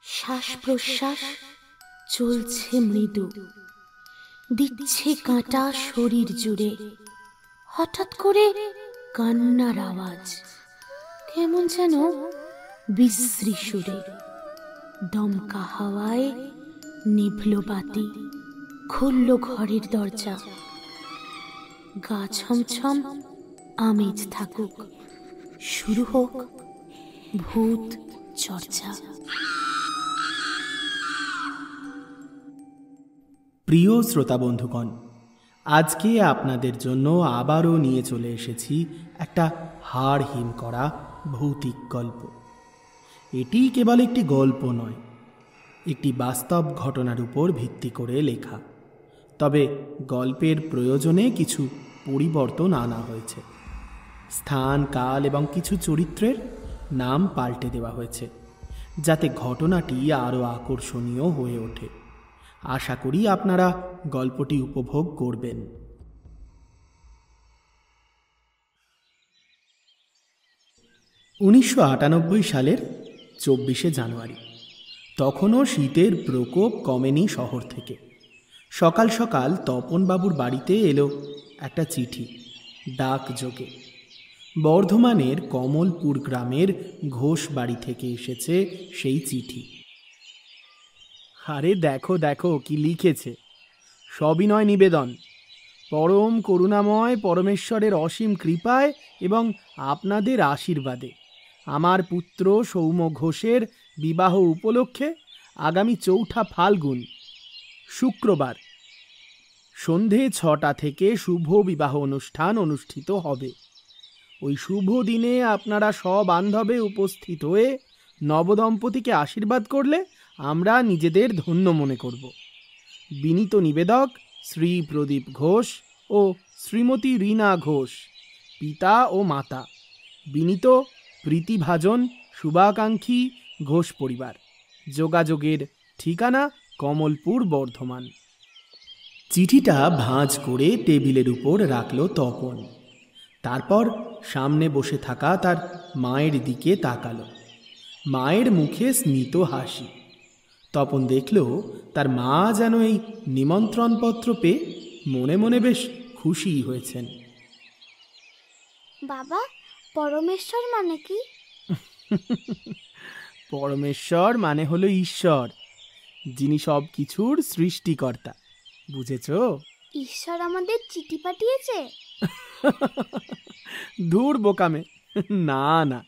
শ্বাস প্রশ্বাস চলছে মৃদু, দিচ্ছে কাঁটা শরীর জুড়ে। হঠাৎ করে কান্নার আওয়াজ, কেমন যেন বিশ্রী সুরে। দমকা হাওয়ায় নিভল বাতি, খুলল ঘরের দরজা। গা ছমছম আমেজ থাকুক, শুরু হোক ভূত চর্চা। প্রিয় শ্রোতা বন্ধুগণ, আজকে আপনাদের জন্য আবারও নিয়ে চলে এসেছি একটা হাড় হিম করা ভৌতিক গল্প। এটি কেবল একটি গল্প নয়, একটি বাস্তব ঘটনার উপর ভিত্তি করে লেখা। তবে গল্পের প্রয়োজনে কিছু পরিবর্তন আনা হয়েছে। স্থান, কাল এবং কিছু চরিত্রের নাম পাল্টে দেওয়া হয়েছে, যাতে ঘটনাটি আরও আকর্ষণীয় হয়ে ওঠে। আশা করি আপনারা গল্পটি উপভোগ করবেন। 1998 সালের 24শে জানুয়ারি। তখনও শীতের প্রকোপ কমেনি শহর থেকে। সকাল সকাল তপনবাবুর বাড়িতে এলো একটা চিঠি, ডাকযোগে। বর্ধমানের কমলপুর গ্রামের ঘোষ বাড়ি থেকে এসেছে সেই চিঠি। আরে দেখো দেখো কি লিখেছে। সবিনয় নিবেদন, পরম করুণাময় পরমেশ্বরের অসীম কৃপায় এবং আপনাদের আশীর্বাদে আমার পুত্র সৌম্য ঘোষের বিবাহ উপলক্ষে আগামী 4 ফাল্গুন শুক্রবার সন্ধে 6টা থেকে শুভ বিবাহ অনুষ্ঠান অনুষ্ঠিত হবে। ওই শুভ দিনে আপনারা সবান্ধবে উপস্থিত হয়ে নবদম্পতিকে আশীর্বাদ করলে আমরা নিজেদের ধন্য মনে করব। বিনীত নিবেদক শ্রী প্রদীপ ঘোষ ও শ্রীমতী রীনা ঘোষ, পিতা ও মাতা। বিনীত প্রীতিভাজন শুভাকাঙ্ক্ষী ঘোষ পরিবার। যোগাযোগের ঠিকানা কমলপুর, বর্ধমান। চিঠিটা ভাঁজ করে টেবিলের উপর রাখল তপন। তারপর সামনে বসে থাকা তার মায়ের দিকে তাকালো। মায়ের মুখে স্মিত হাসি। তপন দেখল তার মা যেন এই নিমন্ত্রণপত্র পেয়ে মনে মনে বেশ খুশি হয়েছেন। বাবা, পরমেশ্বর মানে কি? পরমেশ্বর মানে হলো ঈশ্বর, যিনি সব কিছুর সৃষ্টিকর্তা। বুঝেছ? ঈশ্বর আমাদের চিঠি পাঠিয়েছে? দূর বোকামে, না না,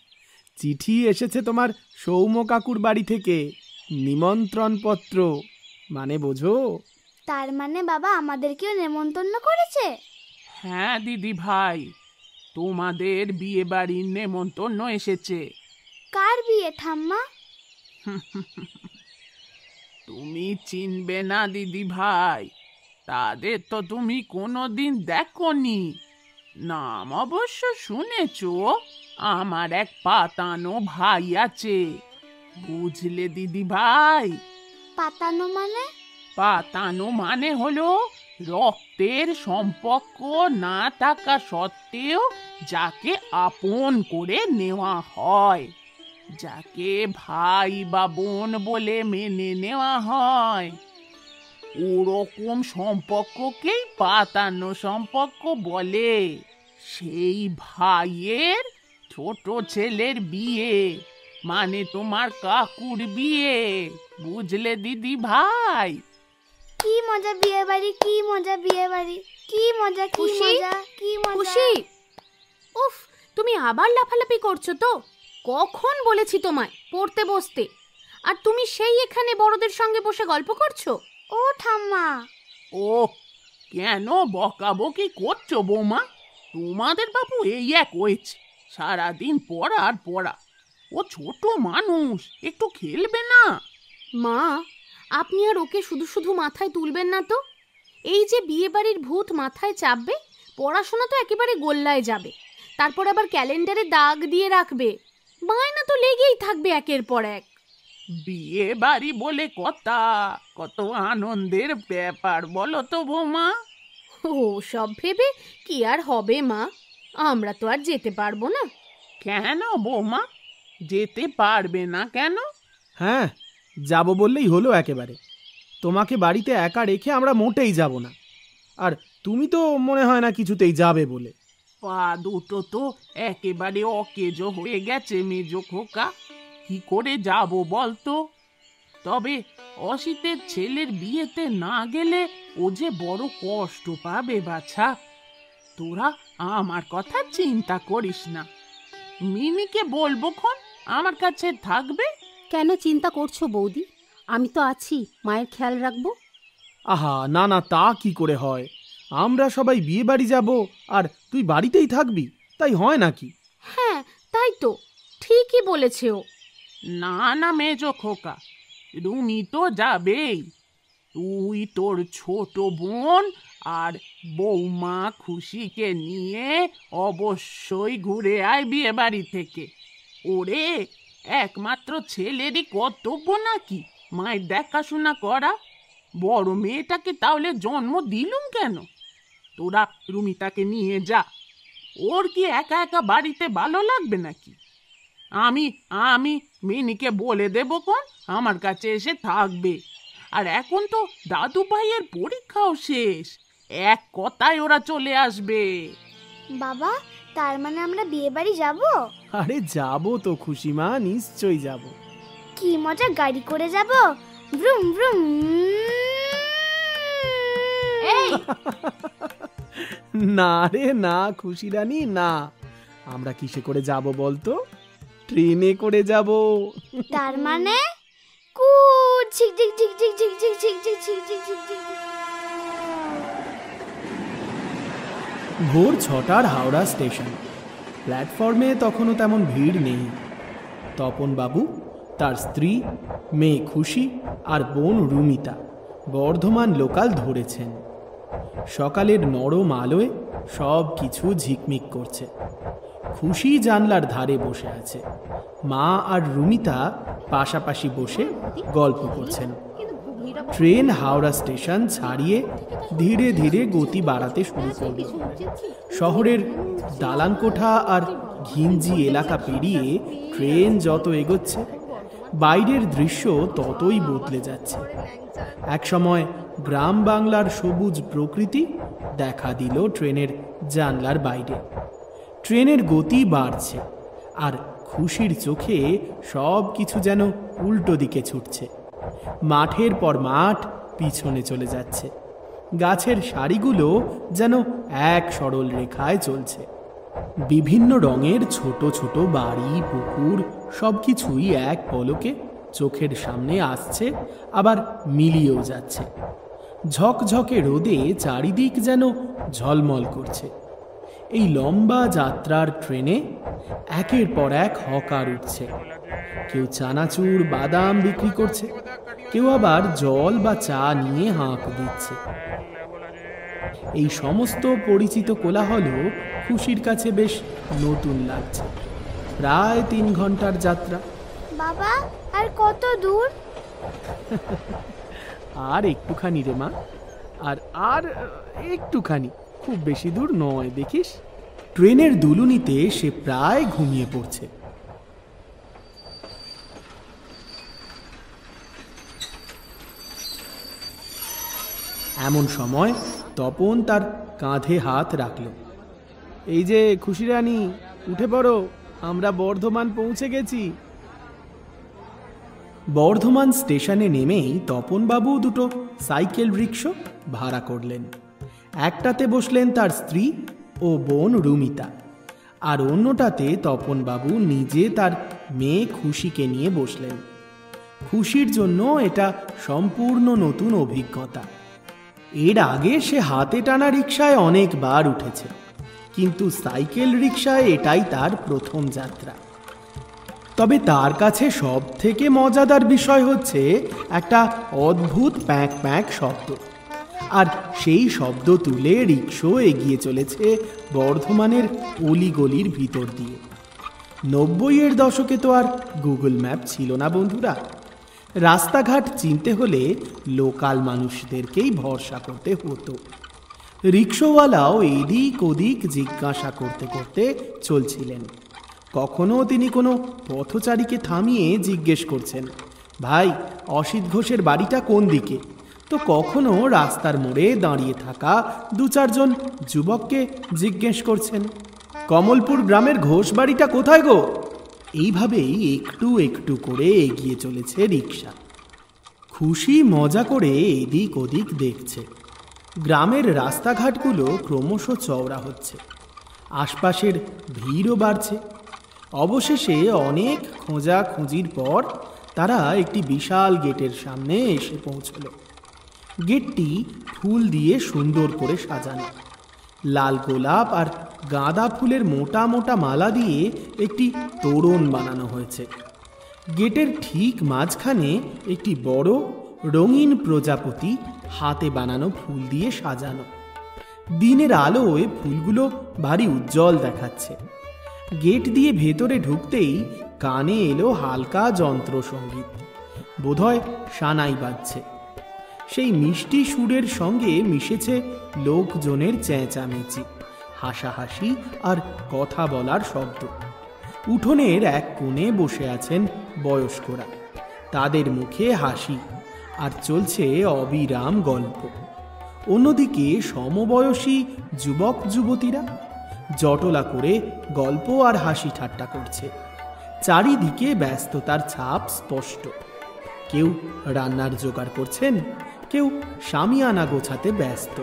চিঠি এসেছে তোমার সৌম্য কাকুর বাড়ি থেকে, নিমন্ত্রণপত্র। মানে বোঝো? তার মানে বাবা আমাদেরকেও নেমন্তন্ন করেছে? হ্যাঁ দিদি ভাই, তোমাদের বিয়ে বাড়ির নেমন্তন্ন এসেছে। কার বিয়ে ঠাম্মা? তুমি চিনবে না দিদি ভাই, তাদের তো তুমি কোনোদিন দেখোনি। নাম অবশ্য শুনেছো, আমার এক পাতানো ভাই আছে, বুঝলে দিদি ভাই? পাতানো মানে? পাতানো মানে হলো রক্তের সম্পর্ক না থাকা সত্ত্বেও যাকে আপন করে নেওয়া হয়, যাকে ভাই বা বোন বলে মেনে নেওয়া হয়, ওরকম সম্পর্ককেই পাতানো সম্পর্ক বলে। সেই ভাইয়ের ছোট ছেলের বিয়ে, মানে তোমার কাকুর বিয়ে, বুঝলে দিদি ভাই? কি মজা বিয়ে বাড়ি, কি মজা বিয়ে বাড়ি, কি মজা, কি মজা, কি মজা। খুশি, উফ, তুমি আবার লাফালাফি করছো তো? কখন বলেছি তোমায় পড়তে বসতে, আর তুমি সেই এখানে বড়দের সঙ্গে বসে গল্প করছো? ও ঠাম্মা! ও কেন বকাবকি করছো বৌমা? তোমাদের বাবু এই এক হয়েছে, সারাদিন পড়া আর পড়া। ও ছোট মানুষ, একটু খেলবে না? মা, আপনি আর ওকে শুধু শুধু মাথায় তুলবেন না তো। এই যে বিয়ে বাড়ির ভূত মাথায় চাপবে, পড়াশোনা তো একেবারে গোল্লায় যাবে। তারপর আবার ক্যালেন্ডারে দাগ দিয়ে রাখবে, বায়না তো লেগেই থাকবে একের পর এক। বিয়ে বাড়ি বলে কথা, কত আনন্দের ব্যাপার বলো তো বৌমা। ও সব ভেবে কি আর হবে মা, আমরা তো আর যেতে পারবো না। কেন বৌমা, যেতে পারবে না কেন? হ্যাঁ, যাব বললেই হলো একেবারে। তোমাকে বাড়িতে একা রেখে আমরা মোটেই যাব না। আর তুমি তো মনে হয় না কিছুতেই যাবে বলে। পা দুটো তো একেবারে অকেজো হয়ে গেছে মেজো খোকা, কি করে যাব বলতো? তবে অসিতের ছেলের বিয়েতে না গেলে ও যে বড় কষ্ট পাবে বাছা। তোরা আমার কথা চিন্তা করিস না, মিনিকে বলবো খন আমার কাছে থাকবে। কেন চিন্তা করছো বৌদি? আমি তো আছি, মায়ের খেয়াল রাখবো। আহা, না না, তা কি করে হয়? আমরা সবাই বিয়ে বাড়ি যাব আর তুই বাড়িতেই থাকবি, তাই হয় নাকি? হ্যাঁ তাই তো, ঠিকই বলেছে ও। না না মেজো খোকা, রুমি তো যাবেই। তুই তোর ছোট বোন আর বৌমা খুশিকে নিয়ে অবশ্যই ঘুরে আয় বিয়ে বাড়ি থেকে। ওরে, একমাত্র ছেলেরই কর্তব্য নাকি মায়ের দেখাশোনা করা? বড় মেয়েটাকে তাহলে জন্ম দিলুম কেন? তোরা রুমিতাকে নিয়ে যা, ওর কি একা একা বাড়িতে ভালো লাগবে নাকি? আমি আমি মিনিকে বলে দেবো কোন আমার কাছে এসে থাকবে। আর এখন তো দাদু ভাইয়ের পরীক্ষাও শেষ, এক কথায় ওরা চলে আসবে। বাবা, তার মানে আমরা বিয়ে বাড়ি যাব? আরে যাব তো খুশিমা, নিশ্চয়ই যাব। কি মজা, গাড়ি করে যাব, ভ্রুম ভ্রুম। এই না রে না খুশি রানী, না। আমরা কিসে করে যাব বলতো? ট্রেনে করে যাব। তার মানে কু ঝিক ঝিক ঝিক ঝিক ঝিক ঝিক ঝিক ঝিক ঝিক ঝিক ঝিক ঝিক। ভোর 6টার হাওড়া স্টেশন। প্ল্যাটফর্মে তখনও তেমন ভিড় নেই। তপন বাবু, তার স্ত্রী, মেয়ে খুশি আর বোন রুমিতা বর্ধমান লোকাল ধরেছেন। সকালের নরম আলোয় সব কিছু ঝিকমিক করছে। খুশি জানলার ধারে বসে আছে, মা আর রুমিতা পাশাপাশি বসে গল্প করছেন। ট্রেন হাওড়া স্টেশন ছাড়িয়ে ধীরে ধীরে গতি বাড়াতে শুরু করল। শহরের দালানকোঠা আর ঘিঞ্জি এলাকা পেরিয়ে ট্রেন যত এগোচ্ছে, বাইরের দৃশ্য ততই বদলে যাচ্ছে। একসময় গ্রাম বাংলার সবুজ প্রকৃতি দেখা দিল ট্রেনের জানলার বাইরে। ট্রেনের গতি বাড়ছে আর খুশির চোখে সব কিছু যেন উল্টো দিকে ছুটছে। মাঠের পর মাঠ পিছনে চলে যাচ্ছে, গাছের সারিগুলো যেন এক সরল রেখায় চলছে। বিভিন্ন রঙের ছোট ছোট বাড়ি, পুকুর সবকিছুই এক পলকে চোখের সামনে আসছে, আবার মিলিয়েও যাচ্ছে। ঝকঝকে রোদে চারিদিক যেন ঝলমল করছে। এই লম্বা যাত্রার ট্রেনে একের পর এক হকার উঠছে। কেউ চানাচুর বাদাম বিক্রি করছে, কেউ আবার জল বা চা নিয়ে হাঁক দিচ্ছে। এই সমস্ত পরিচিত কোলাহলও খুশির কাছে বেশ নতুন লাগছে। প্রায় 3 ঘন্টার যাত্রা। বাবা, আর কত দূর? আর একটুখানি রে মা, আর আর একটুখানি, খুব বেশি দূর নয়। দেখিস, ট্রেনের দুলুনিতে সে প্রায় ঘুমিয়ে পড়ছে। এমন সময় তপন তার কাঁধে হাত রাখল। এই যে খুশি রানী, উঠে পড়ো, আমরা বর্ধমান পৌঁছে গেছি। বর্ধমান স্টেশনে নেমেই তপনবাবু দুটো সাইকেল রিক্সা ভাড়া করলেন। একটাতে বসলেন তার স্ত্রী ও বোন রুমিতা, আর অন্যটাতে তপনবাবু নিজে তার মেয়ে খুশিকে নিয়ে বসলেন। খুশির জন্য এটা সম্পূর্ণ নতুন অভিজ্ঞতা। এর আগে সে হাতে টানা রিক্সায় অনেকবার উঠেছে, কিন্তু সাইকেল রিক্সায় এটাই তার প্রথম যাত্রা। তবে তার কাছে সব থেকে মজাদার বিষয় হচ্ছে একটা অদ্ভুত প্যাঁক প্যাঁক শব্দ, আর সেই শব্দ তুলে রিক্সা এগিয়ে চলেছে বর্ধমানের অলিগলির ভিতর দিয়ে। 90-এর দশকে তো আর গুগল ম্যাপ ছিল না বন্ধুরা। রাস্তাঘাট চিনতে হলে লোকাল মানুষদেরকেই ভরসা করতে হতো। রিক্সাওয়ালাও এদিক ওদিক জিজ্ঞাসা করতে করতে চলছিলেন। কখনো তিনি কোনো পথচারীকে থামিয়ে জিজ্ঞেস করছেন, ভাই, অসিত ঘোষের বাড়িটা কোন দিকে? তো কখনো রাস্তার মোড়ে দাঁড়িয়ে থাকা 2-4 যুবককে জিজ্ঞেস করছেন, কমলপুর গ্রামের ঘোষ বাড়িটা কোথায় গো? এইভাবেই একটু একটু করে এগিয়ে চলেছে রিক্সা। খুশি মজা করে এদিক ওদিক দেখছে। গ্রামের রাস্তাঘাটগুলো ক্রমশ চওড়া হচ্ছে, আশপাশের ভিড়ও বাড়ছে। অবশেষে অনেক খোঁজাখুঁজির পর তারা একটি বিশাল গেটের সামনে এসে পৌঁছল। গেটটি ফুল দিয়ে সুন্দর করে সাজানো। লাল গোলাপ আর গাঁদা ফুলের মোটা মোটা মালা দিয়ে একটি তোরণ বানানো হয়েছে। গেটের ঠিক মাঝখানে একটি বড় রঙিন প্রজাপতি হাতে বানানো ফুল দিয়ে সাজানো। দিনের আলোয় ফুলগুলো ভারী উজ্জ্বল দেখাচ্ছে। গেট দিয়ে ভেতরে ঢুকতেই কানে এলো হালকা যন্ত্রসঙ্গীত, বোধহয় সানাই বাজছে। সেই মিষ্টি সুরের সঙ্গে মিশেছে লোকজনের চেঁচামেচি, হাসাহাসি আর কথা বলার শব্দ। উঠোনের এক কোণে বসে আছেন বয়স্করা, তাদের মুখে হাসি আর চলছে অবিরাম গল্প। অন্যদিকে সমবয়সী যুবক যুবতীরা জটলা করে গল্প আর হাসি ঠাট্টা করছে। চারিদিকে ব্যস্ততার ছাপ স্পষ্ট। কেউ রান্নার জোগাড় করছেন, কেউ শামিয়ানা গোছাতে ব্যস্ত।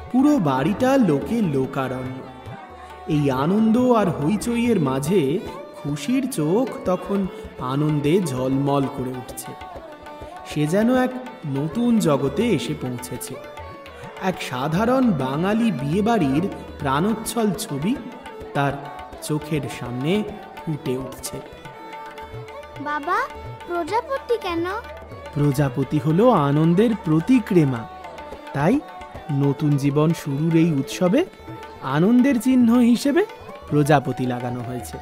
পুরো বাড়িটা লোকে লোকারণ্য। এই আনন্দ আর হইচইয়ের মাঝে খুশির চোখ তখন আনন্দে ঝলমল করে উঠছে। সে যেন এক নতুন জগতে এসে পৌঁছেছে। এক সাধারণ বাঙালি বিয়েবাড়ির প্রাণোচ্ছল ছবি তার চোখের সামনে ফুটে উঠছে। বাবা, প্রজাপতি কেন? প্রজাপতি হলো আনন্দের প্রতীক রে মা। তাই নতুন জীবন শুরুর এই উৎসবে আনন্দের চিহ্ন হিসেবে প্রজাপতি লাগানো হয়েছে।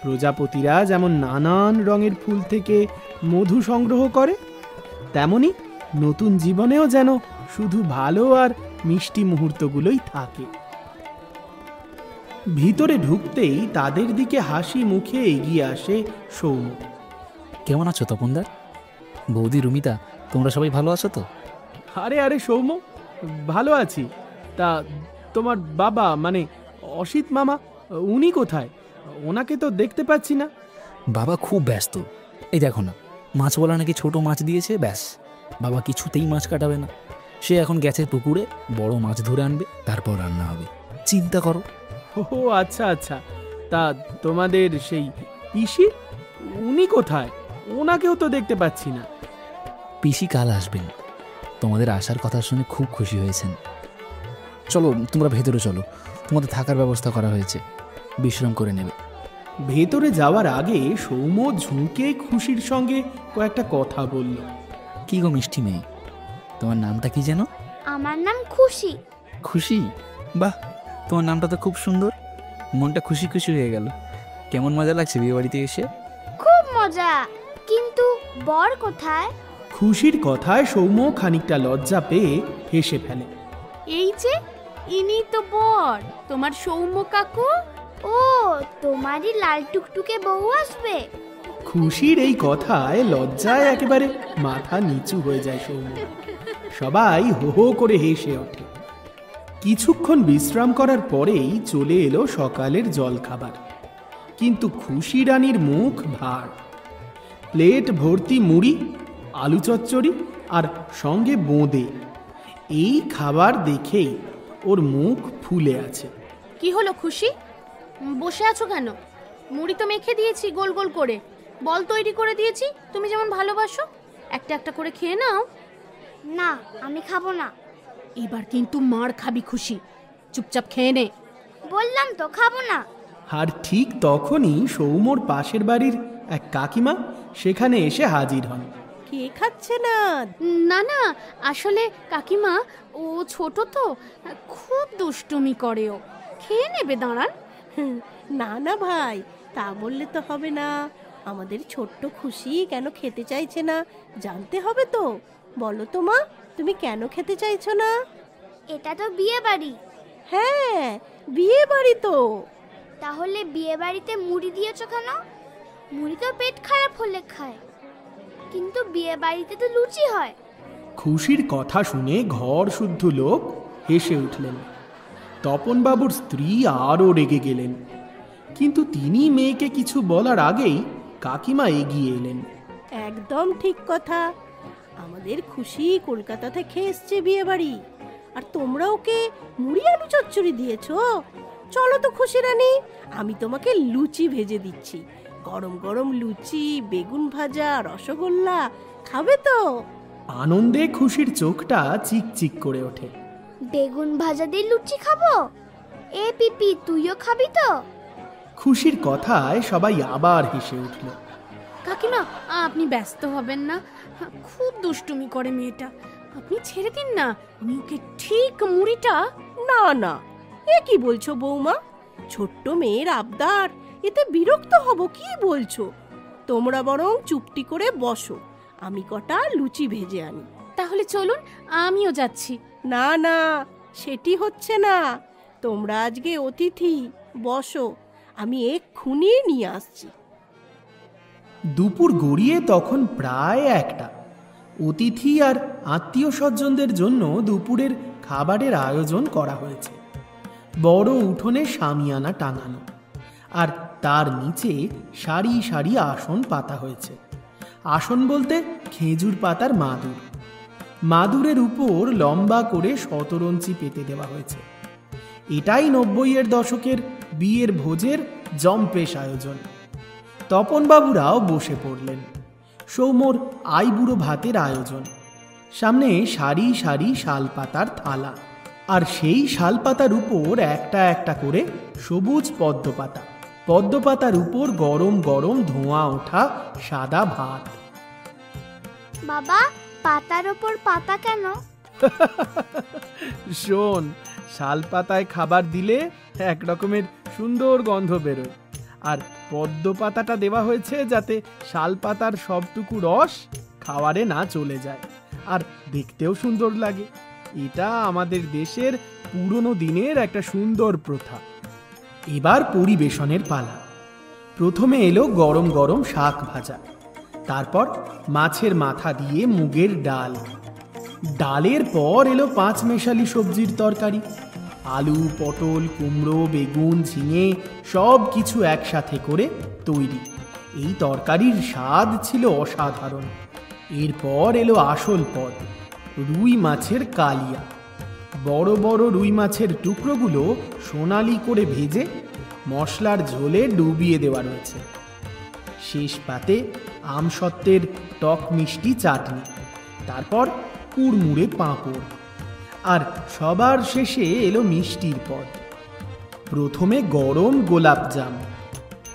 প্রজাপতিরা যেমন নানান রঙের ফুল থেকে মধু সংগ্রহ করে, তেমনি নতুন জীবনেও যেন শুধু ভালো আর মিষ্টি মুহূর্তগুলোই থাকে। ভিতরে ঢুকতেই তাদের দিকে হাসি মুখে এগিয়ে আসে সৌম্য। কেমন আছো তপনদার? বৌদি, রুমিতা, তোমরা সবাই ভালো আছো তো? আরে আরে সৌম্য, ভালো আছি। তা তোমার বাবা মানে অসিত মামা, উনি কোথায়? ওনাকে তো দেখতে পাচ্ছি না। বাবা খুব ব্যস্ত। এই দেখো না, মাছওয়ালা নাকি ছোট মাছ দিয়েছে, ব্যাস। বাবা কিছুতেই মাছ কাটাবে না। সে এখন গেছে পুকুরে, বড় মাছ ধরে আনবে, তারপর রান্না হবে। চিন্তা করো। ও আচ্ছা আচ্ছা। তা তোমাদের সেই পিসি, উনি কোথায়? ওনাকেও তো দেখতে পাচ্ছি না। পিসি কাল আসবেন। তোমাদের আসার কথা শুনে খুব খুশি হয়েছেন। চলো তোমরা ভেতরে চলো, তোমাদের থাকার ব্যবস্থা করা হয়েছে, বিশ্রাম করে নেবে। ভেতরে যাওয়ার আগে সৌম্য ঝুঁকে খুশির সঙ্গে কয়েকটা কথা বলল। কি গো মিষ্টি মেয়ে, তোমার নামটা কি যেন? আমার নাম খুশি। খুশি? বাহ, তোমার নামটা তো খুব সুন্দর। মনটা খুশি খুশি হয়ে গেল। কেমন মজা লাগছে বিয়ে বাড়িতে এসে? খুব মজা। কিন্তু বর কোথায়? খুশির কথায় সৌম্য খানিকটা লজ্জা পেয়ে হেসে ফেলে। এই যে ইনি তো বর, তোমার সৌম্য কাকু। ও, তোমারই লাল টুকটুকে বউ আসবে? খুশির এই কথায় লজ্জায় একেবারে মাথা নিচু হয়ে যায় সৌম্য। সবাই হো হো করে হেসে ওঠে। কিছুক্ষণ বিশ্রাম করার পরেই চলে এলো সকালের জলখাবার। কিন্তু খুশি রানীর মুখ ভার। প্লেট ভর্তি মুড়ি, আলু চচ্চড়ি আর সঙ্গে বোঁদে। এই খাবার দেখেই ওর মুখ ফুলে আছে। কি হলো খুশি, বসে আছো কেন? মুড়ি তো মেখে দিয়েছি গোল গোল করে, বল তৈরি করে দিয়েছি, তুমি যেমন ভালোবাসো। একটা একটা করে খেয়ে নাও। না, আমি খাবো না। এবার কিন্তু মার খাবি খুশি, চুপচাপ খেয়ে নে। বললাম তো খাবো না। আর ঠিক তখনই সৌম্যর পাশের বাড়ির এক কাকিমা সেখানে এসে হাজির হন। কে খাচ্ছে না? না না, আসলে কাকিমা, ও ছোট তো, খুব দুষ্টুমি করে। ও খেয়ে নেবে, দাঁড়ান। না না ভাই, তা বললে তো হবে না। আমাদের ছোট্ট খুশি কেন খেতে চাইছে না জানতে হবে তো। বলো তো মা, তুমি কেন খেতে চাইছো না? এটা তো বিয়ে বাড়ি। হ্যাঁ, বিয়ে বাড়ি তো। তাহলে বিয়ে বাড়িতে মুড়ি দিয়েছো কেন? মুড়ি তো পেট খারাপ হলে খায়। কিন্তু বিয়ে বাড়িতে তো লুচি হয়। খুশির কথা শুনে ঘর শুদ্ধ লোক হেসে উঠলেন। তপনবাবুর স্ত্রী আরও রেগে গেলেন, কিন্তু তিনি মেয়েকে কিছু বলার আগেই কাকিমা এগিয়ে এলেন। একদম ঠিক কথা। আমাদের খুশি কলকাতা থেকে এসছে বিয়ে বাড়ি, আর তোমরা ওকে মুড়ি আলু চচ্চড়ি দিয়েছো। চলো তো খুশি রানী, আমি তোমাকে লুচি ভেজে দিচ্ছি। গরম গরম লুচি, বেগুন ভাজা, রসগোল্লা, খাবে তো? আনন্দে খুশির চোখটা চিকচিক করে ওঠে। বেগুন ভাজা দিয়ে লুচি খাবো? এ পিপি, তুইও খাবি তো? খুশির কথায় সবাই আবার হেসে উঠল। কাকিমা, আপনি ব্যস্ত হবেন না, খুব দুষ্টুমি করে মেয়েটা, আপনি ছেড়ে দিন না, আমি ওকে ঠিক মুড়িটা। না না, এ কি বলছো বৌমা? ছোট্ট মেয়ের আবদার, এতে বিরক্ত হব কি বলছো? তোমরা বরং চুপটি করে বসো, আমি কটা লুচি ভেজে আনি। তাহলে চলুন, আমিও যাচ্ছি। না না, সেটি হচ্ছে না। তোমরা আজকে অতিথি, বসো, আমি এক্ষুনি নিয়ে আসছি। দুপুর গড়িয়ে তখন প্রায় 1টা। অতিথি আর আত্মীয় স্বজনদের জন্য দুপুরের খাবারের আয়োজন করা হয়েছে। বড় উঠোনে শামিয়ানা টাঙানো, আর তার নিচে সারি সারি আসন পাতা হয়েছে। আসন বলতে খেজুর পাতার মাদুর। মাদুরের উপর লম্বা করে শতরঞ্চি পেতে দেওয়া হয়েছে। এটাই 90-এর দশকের বিয়ের ভোজের জম্পেশ আয়োজন। তপনবাবুরাও বসে পড়লেন। সৌম্যর আইবুড়ো ভাতের আয়োজন। সামনে সারি সারি শালপাতার থালা, আর সেই শালপাতার উপর একটা একটা করে সবুজ পদ্মপাতা। পদ্মপাতার উপর গরম গরম ধোঁয়া ওঠা সাদা ভাত। বাবা, পাতার ওপর পাতা কেন? শোন, শালপাতায় খাবার দিলে এক রকমের সুন্দর গন্ধ বেরোয়, আর পদ্ম পাতাটা দেওয়া হয়েছে যাতে শালপাতার সবটুকু রস খাওয়ারে না চলে যায়, আর দেখতেও সুন্দর লাগে। এটা আমাদের দেশের পুরনো দিনের একটা সুন্দর প্রথা। এবার পরিবেশনের পালা। প্রথমে এলো গরম গরম শাক ভাজা, তারপর মাছের মাথা দিয়ে মুগের ডাল। ডালের পর এলো 5 মেশালি সবজির তরকারি। আলু, পটল, কুমড়ো, বেগুন, ঝিঙে সব কিছু একসাথে করে তৈরি। এই তরকারির স্বাদ ছিল অসাধারণ। এরপর এলো আসল পদ, রুই মাছের কালিয়া। বড় বড় রুই মাছের টুকরোগুলো সোনালি করে ভেজে মশলার ঝোলে ডুবিয়ে দেওয়া রয়েছে। শেষ পাতে আমসত্ত্বের টক মিষ্টি চাটনি, তারপর কুড়মুড়ে পাঁপড়, আর সবার শেষে এলো মিষ্টির পদ। প্রথমে গরম গোলাপজাম,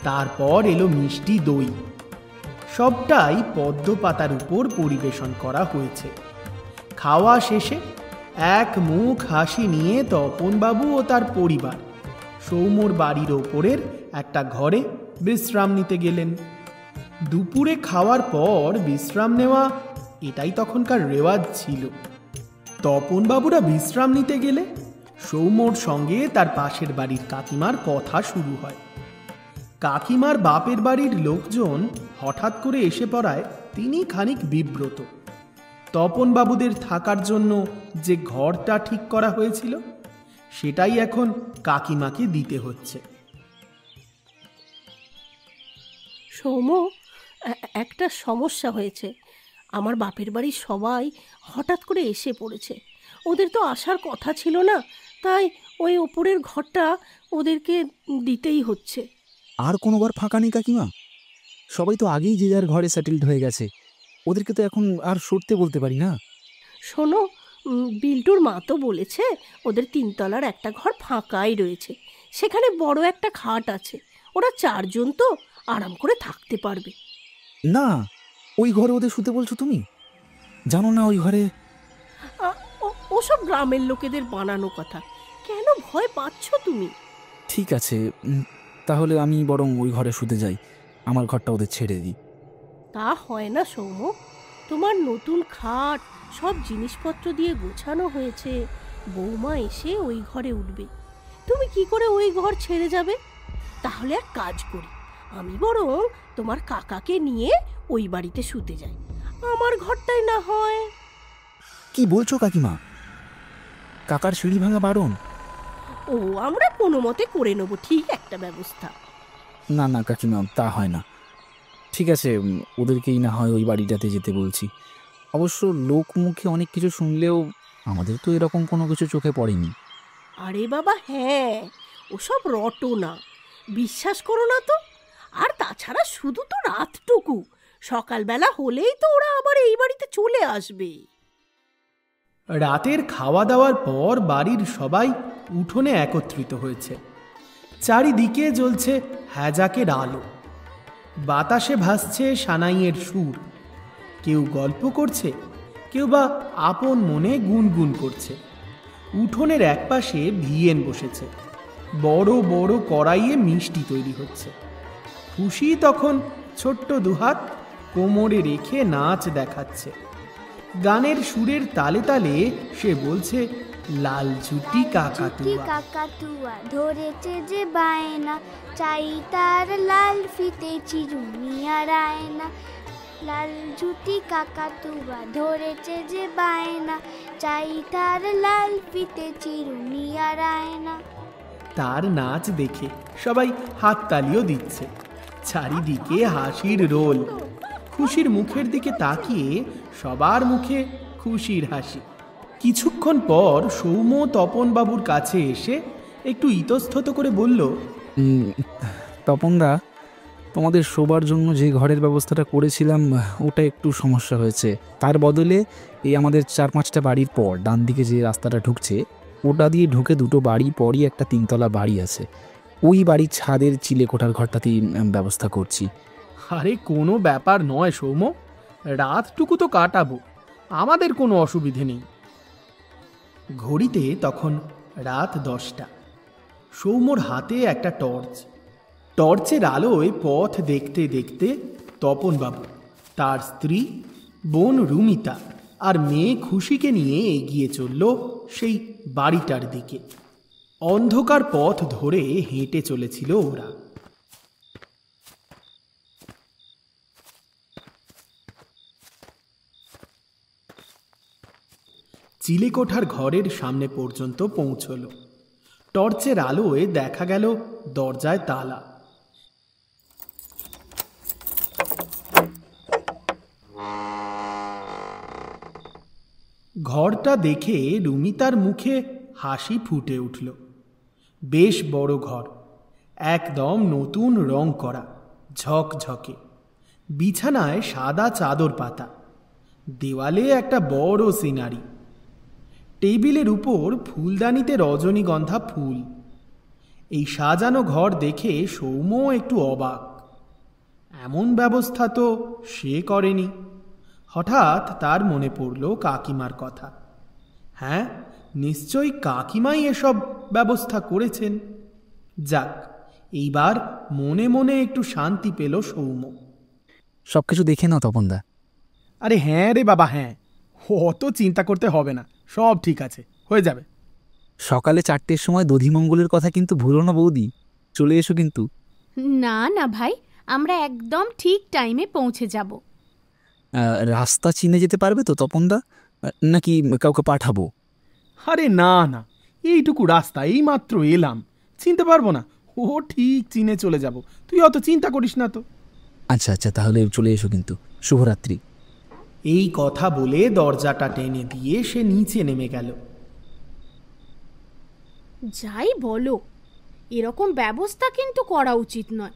তারপর এলো মিষ্টি দই। সবটাই পদ্ম পাতার উপর পরিবেশন করা হয়েছে। খাওয়া শেষে এক মুখ হাসি নিয়ে তপনবাবু ও তার পরিবার সৌম্যর বাড়ির ওপরের একটা ঘরে বিশ্রাম নিতে গেলেন। দুপুরে খাওয়ার পর বিশ্রাম নেওয়া এটাই তখনকার রেওয়াজ ছিল। তপনবাবুরা বিশ্রাম নিতে গেলে সৌম্যর সঙ্গে তার পাশের বাড়ির কাকিমার কথা শুরু হয়। কাকিমার বাপের বাড়ির লোকজন হঠাৎ করে এসে পড়ায় তিনি খানিক বিব্রত। তপনবাবুদের থাকার জন্য যে ঘরটা ঠিক করা হয়েছিল সেটাই এখন কাকিমাকে দিতে হচ্ছে। সৌম্য, একটা সমস্যা হয়েছে। আমার বাপের বাড়ির সবাই হঠাৎ করে এসে পড়েছে। ওদের তো আসার কথা ছিল না, তাই ওই ওপরের ঘরটা ওদেরকে দিতেই হচ্ছে। আর কোনো ঘর ফাঁকা নেই কাকিমা? সবাই তো আগেই যে যার ঘরে সেটেলড হয়ে গেছে, ওদেরকে তো এখন আর সরতে বলতে পারি না। শোনো, বিল্টুর মা তো বলেছে ওদের 3 তলার একটা ঘর ফাঁকাই রয়েছে, সেখানে বড় একটা খাট আছে। ওরা 4 জন তো আরাম করে থাকতে পারবে। না, ওই ঘরে ওদের শুতে বলছো তুমি? জানো না ওই ঘরে? ওসব গ্রামের লোকেদের বানানো কথা, কেন ভয় পাচ্ছ তুমি? ঠিক আছে, তাহলে আমি বরং ওই ঘরে শুতে যাই, আমার ঘরটা ওদের ছেড়ে দিই। তা হয় না সৌম্য, তোমার নতুন খাট সব জিনিসপত্র দিয়ে গোছানো হয়েছে। বৌমা এসে ওই ঘরে উঠবে, তুমি কি করে ওই ঘর ছেড়ে যাবে? তাহলে এক কাজ করি, আমি বরং তোমার কাকাকে নিয়ে ওই বাড়িতে শুতে যাই, আমার ঘরটাই না হয়। কি বলছো কাকিমা? কাকার সিঁড়ি ভাঙা বারণ? ও, আমরা কোনো মতে করে নেবো ঠিক একটা ব্যবস্থা। না না কাকিমা, তা হয় না। ঠিক আছে, ওদেরকেই না হয় ওই বাড়িটাতে যেতে বলছি। অবশ্য লোক মুখে অনেক কিছু শুনলেও আমাদের তো এরকম কোনো কিছু চোখে পড়েনি। আরে বাবা হ্যাঁ, ওসব রটনা, বিশ্বাস করো না তো। আর তাছাড়া শুধু তো রাতটুকু, সকালবেলা হলেই তো ওরা আবার এই বাড়িতে চলে আসবে। রাতের খাওয়া দাওয়ার পর বাড়ির সবাই উঠোনে একত্রিত হয়েছে। চারিদিকে জ্বলছে হ্যাজাকের আলো, বাতাসে ভাসছে সানাইয়ের সুর। কেউ গল্প করছে, কেউ বা আপন মনে গুনগুন করছে। উঠোনের একপাশে ভিয়েন বসেছে, বড় বড় কড়াইয়ে মিষ্টি তৈরি হচ্ছে। খুশি তখন ছোট্ট দুহাত কোমরে রেখে নাচ দেখাচ্ছে। গানের সুরের তালে তালে সে বলছে, লাল ঝুটি কাকাতুয়া, কাকাতুয়া ধরেছে যে বায়না, চাই তার লাল ফিতে চিরুনি আর আয়না। লাল ঝুটি কাকাতুয়া ধরেছে যে বায়না, চাই তার লাল ফিতে চিরুনি আর আয়না। তার নাচ দেখে সবাই হাততালিও দিচ্ছে। চারিদিকে হাসির রোল। খুশির মুখের দিকে তাকিয়ে সবার মুখে খুশির হাসি। কিছুক্ষণ পর সৌম্য তপনবাবুর কাছে এসে একটু ইতস্তত করে বলল, তপনদা, তোমাদের শোবার জন্য যে ঘরের ব্যবস্থাটা করেছিলাম ওটা একটু সমস্যা হয়েছে। তার বদলে এই আমাদের 4-5টা বাড়ির পর ডান দিকে যে রাস্তাটা ঢুকছে ওটা দিয়ে ঢুকে 2টো বাড়ি পরই একটা 3তলা বাড়ি আছে। ওই বাড়ির ছাদের চিলেকোঠার ঘরটাতেই ব্যবস্থা করছি। আরে কোনো ব্যাপার নয় সৌম্য, রাতটুকু তো কাটাবো, আমাদের কোনো অসুবিধে নেই। ঘড়িতে তখন রাত 10টা। সৌম্যর হাতে একটা টর্চ। টর্চের আলোয় পথ দেখতে দেখতে তপনবাবু, তার স্ত্রী, বোন রুমিতা আর মেয়ে খুশিকে নিয়ে এগিয়ে চলল সেই বাড়িটার দিকে। অন্ধকার পথ ধরে হেঁটে চলেছিল ওরা। চিলেকোঠার ঘরের সামনে পর্যন্ত পৌঁছল। টর্চের আলোয় দেখা গেল দরজায় তালা। ঘরটা দেখে রুমিতার মুখে হাসি ফুটে উঠল। বেশ বড় ঘর, একদম নতুন রং করা, ঝকঝকে। বিছানায় সাদা চাদর পাতা, দেওয়ালে একটা বড় সিনারি, টেবিলের উপর ফুলদানিতে রজনীগন্ধা ফুল। এই সাজানো ঘর দেখে সৌম্য একটু অবাক। এমন ব্যবস্থা তো সে করেনি। হঠাৎ তার মনে পড়ল কাকিমার কথা। হ্যাঁ, নিশ্চয়ই কাকিমাই এসব ব্যবস্থা করেছেন। যাক, এইবার মনে মনে একটু শান্তি পেল সৌম্য। সব কিছু দেখে নাও তপনদা। আরে হ্যাঁ রে বাবা, হ্যাঁ, অত চিন্তা করতে হবে না, সব ঠিক আছে, হয়ে যাবে। সকালে 4টের সময় দধিমঙ্গলের কথা কিন্তু ভুলো না বৌদি, চলে এসো কিন্তু। না না ভাই, আমরা একদম ঠিক টাইমে পৌঁছে যাব। রাস্তা চিনে যেতে পারবে তো তপনদা, নাকি কাউকে পাঠাবো? আরে না না, এইটুকু রাস্তা, এই মাত্র এলাম, চিনতে পারবো না? ও ঠিক চিনে চলে যাব, তুই অত চিন্তা করিস না তো। আচ্ছা আচ্ছা, তাহলে চলে এসো কিন্তু। শুভরাত্রি। এই কথা বলে দরজাটা টেনে দিয়ে সে নিচে নেমে গেল। যাই বলো, এরকম ব্যবস্থা কিন্তু করা উচিত নয়।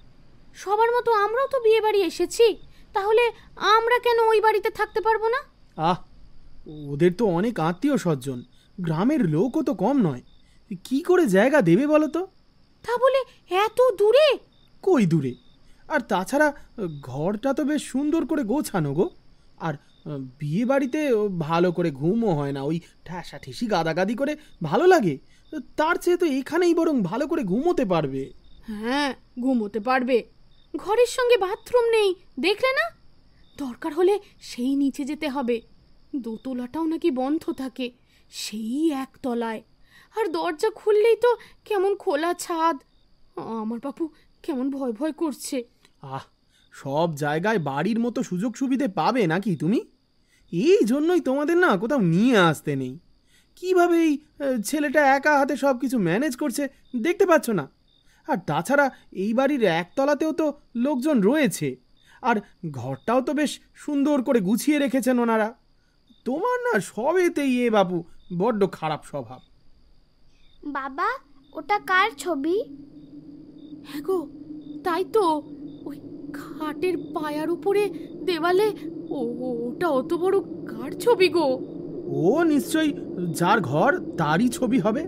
সবার মতো আমরাও তো বিয়ে বাড়ি এসেছি, তাহলে আমরা কেন ওই বাড়িতে থাকতে পারবো না? আহ, ওদের তো অনেক আত্মীয় স্বজন, গ্রামের লোকও তো কম নয়, কি করে জায়গা দেবে বলো তো? তা বলে এত দূরে? কই দূরে? আর তাছাড়া ঘরটা তো বেশ সুন্দর করে গোছানো গো। আর বিয়ে বাড়িতে ভালো করে ঘুমও হয় না, ওই ঠেসাঠেসি গাদাগাদি করে ভালো লাগে। তার চেয়ে তো এখানেই বরং ভালো করে ঘুমোতে পারবে। হ্যাঁ, ঘুমোতে পারবে। ঘরের সঙ্গে বাথরুম নেই, দেখলে না? দরকার হলে সেই নিচে যেতে হবে। দোতলাটাও নাকি বন্ধ থাকে, সেই একতলায়। আর দরজা খুললেই তো কেমন খোলা ছাদ। আমার বাপু কেমন ভয় ভয় করছে। আহ, সব জায়গায় বাড়ির মতো সুযোগ সুবিধে পাবে নাকি তুমি? এই জন্যই তোমাদের না কোথাও নিয়ে আসতে নেই। কিভাবে এই ছেলেটা একা হাতে সব কিছু ম্যানেজ করছে দেখতে পাচ্ছ না? আর তাছাড়া এই বাড়ির একতলাতেও তো লোকজন রয়েছে, আর ঘরটাও তো বেশ সুন্দর করে গুছিয়ে রেখেছেন ওনারা। তোমার না সবেতেই বাপু বড্ড খারাপ স্বভাব। বাবা, ওটা কার ছবি? হ্যাঁ গো, তাই তো, ওই খাটের পায়ার উপরে দেওয়ালে ওটা অত বড় কার ছবি গো? ও নিশ্চয়ই যার ঘর তারই ছবি হবে।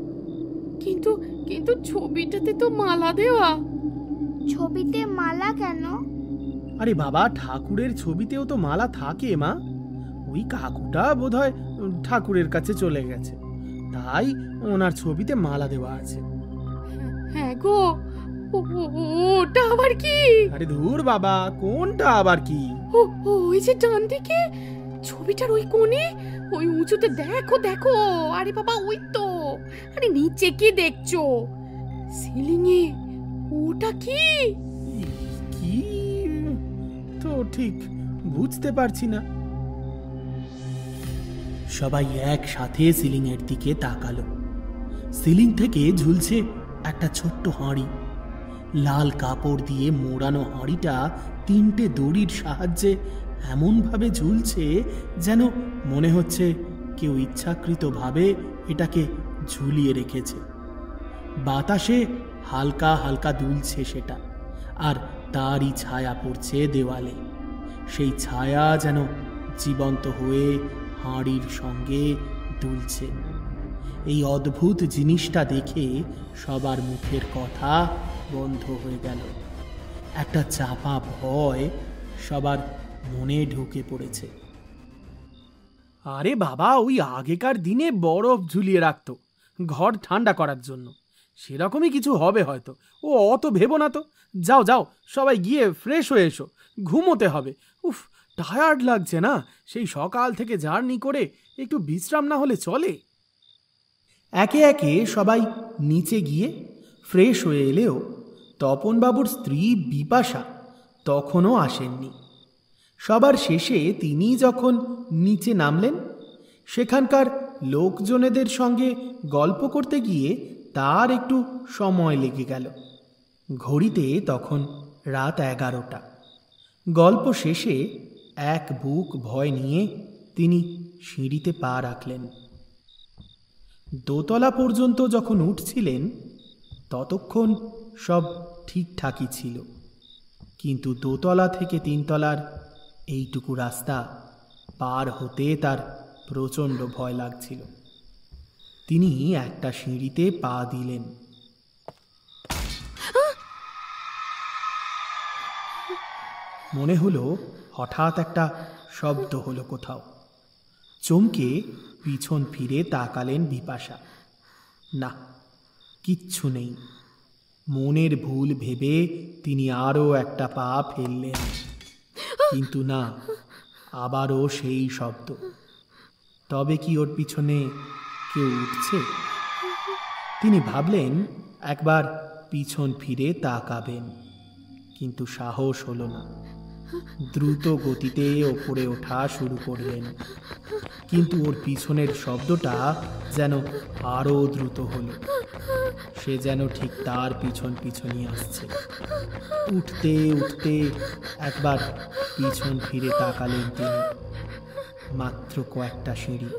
কিন্তু কিন্তু ছবিটাতে তো মালা দেওয়া। ছবিতে মালা কেন? আরে বাবা, ঠাকুরের ছবিতেও তো মালা থাকে মা। ওই কাকুটা বোধহয় ঠাকুরের কাছে চলে গেছে, তাই ওনার ছবিতে মালা দেওয়া আছে। হ্যাঁ গো, ওটা আবার কি? আরে ধুর বাবা, কোনটা আবার কি? ওই যে ডান দিকে ছবিটার ওই কোণে, ওই উঁচুতে দেখো দেখো। আরে বাবা, ওই তো। আরে নিচে কি দেখছো? সিলিং এ ওটা কি? কি তো ঠিক বুঝতে পারছি না। সবাই একসাথে সিলিং এর দিকে তাকালো। সিলিং থেকে ঝুলছে একটা ছোট্ট হাঁড়ি। লাল কাপড় দিয়ে মোড়ানো হাঁড়িটা 3টে দড়ির সাহায্যে এমনভাবে ঝুলছে যেন মনে হচ্ছে কেউ ইচ্ছাকৃতভাবে এটাকে ঝুলিয়ে রেখেছে। বাতাসে হালকা হালকা দুলছে সেটা, আর তারই ছায়া পড়ছে দেওয়ালে। সেই ছায়া যেন জীবন্ত হয়ে হাঁড়ির সঙ্গে দুলছে। এই অদ্ভুত জিনিসটা দেখে সবার মুখের কথা বন্ধ হয়ে গেল। একটা চাপা ভয় সবার মনে ঢুকে পড়েছে। আরে বাবা, ওই আগেকার দিনে বরফ ঝুলিয়ে রাখতো ঘর ঠান্ডা করার জন্য, সেরকমই কিছু হবে হয়তো। ও অত ভেবো না তো। যাও যাও, সবাই গিয়ে ফ্রেশ হয়ে এসো, ঘুমোতে হবে। উফ, টায়ার্ড লাগছে না? সেই সকাল থেকে জার্নি করে একটু বিশ্রাম না হলে চলে? একে একে সবাই নিচে গিয়ে ফ্রেশ হয়ে এলেও তপনবাবুর স্ত্রী বিপাশা তখনও আসেননি। সবার শেষে তিনি যখন নিচে নামলেন, সেখানকার লোকজনেদের সঙ্গে গল্প করতে গিয়ে তার একটু সময় লেগে গেল। ঘড়িতে তখন রাত 11টা। গল্প শেষে এক বুক ভয় নিয়ে তিনি সিঁড়িতে পা রাখলেন। দোতলা পর্যন্ত যখন উঠছিলেন ততক্ষণ সব ঠিকঠাকই ছিল, কিন্তু দোতলা থেকে 3 তলার এইটুকু রাস্তা পার হতে তার প্রচণ্ড ভয় লাগছিল। তিনি একটা সিঁড়িতে পা দিলেন। মনে হলো হঠাৎ একটা শব্দ হলো কোথাও। চমকে পিছন ফিরে তাকালেন বিপাশা। না, কিচ্ছু নেই। মনের ভুল ভেবে তিনি আরও একটা পা ফেললেন, কিন্তু না, আবারও সেই শব্দ। তবে কি ওর পিছনে কেউ উঠছে? তিনি ভাবলেন একবার পিছন ফিরে তাকাবেন, কিন্তু সাহস হলো না। দ্রুত গতিতে ওপরে ওঠা শুরু করলেন, কিন্তু ওর পিছনের শব্দটা যেন আরও দ্রুত হলো। সে যেন ঠিক তার পিছন পিছনই আসছে। উঠতে উঠতে একবার পিছন ফিরে তাকালেন তিনি। মাত্র কয়েকটা সিঁড়ি,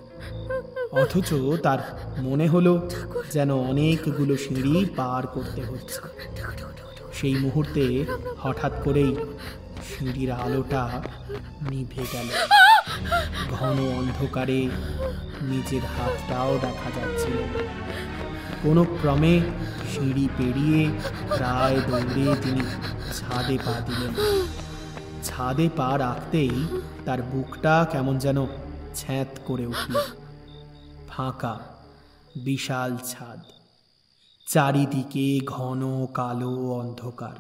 অথচ তার মনে হলো যেন অনেকগুলো সিঁড়ি পার করতে হচ্ছে। সেই মুহূর্তে হঠাৎ করেই সিঁড়ির আলোটা নিভে গেল। ঘন অন্ধকারে নিজের হাতটাও দেখা যাচ্ছিল। কোনো ক্রমে সিঁড়ি পেরিয়ে প্রায় দৌড়ে তিনি ছাদে পা দিলেন। ছাদে পা রাখতেই তার বুকটা কেমন যেন ছ্যাঁত করে উঠল। ফাঁকা বিশাল ছাদ, চারিদিকে ঘন কালো অন্ধকার।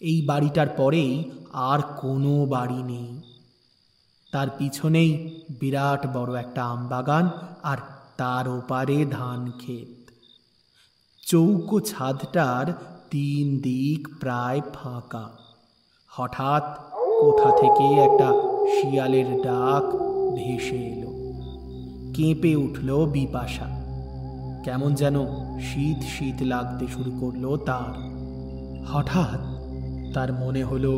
এই বাড়িটার পরেই আর কোনো বাড়ি নেই। তার পিছনেই বিরাট বড় একটা আমবাগান, আর তার ওপারে ধান ক্ষেত। চৌকো ছাদটার 3 দিক প্রায় ফাঁকা। হঠাৎ কোথা থেকে একটা শিয়ালের ডাক ভেসে এলো। কেঁপে উঠল বিপাশা। কেমন যেন শীত শীত লাগতে শুরু করলো তার। হঠাৎ তার মনে হলো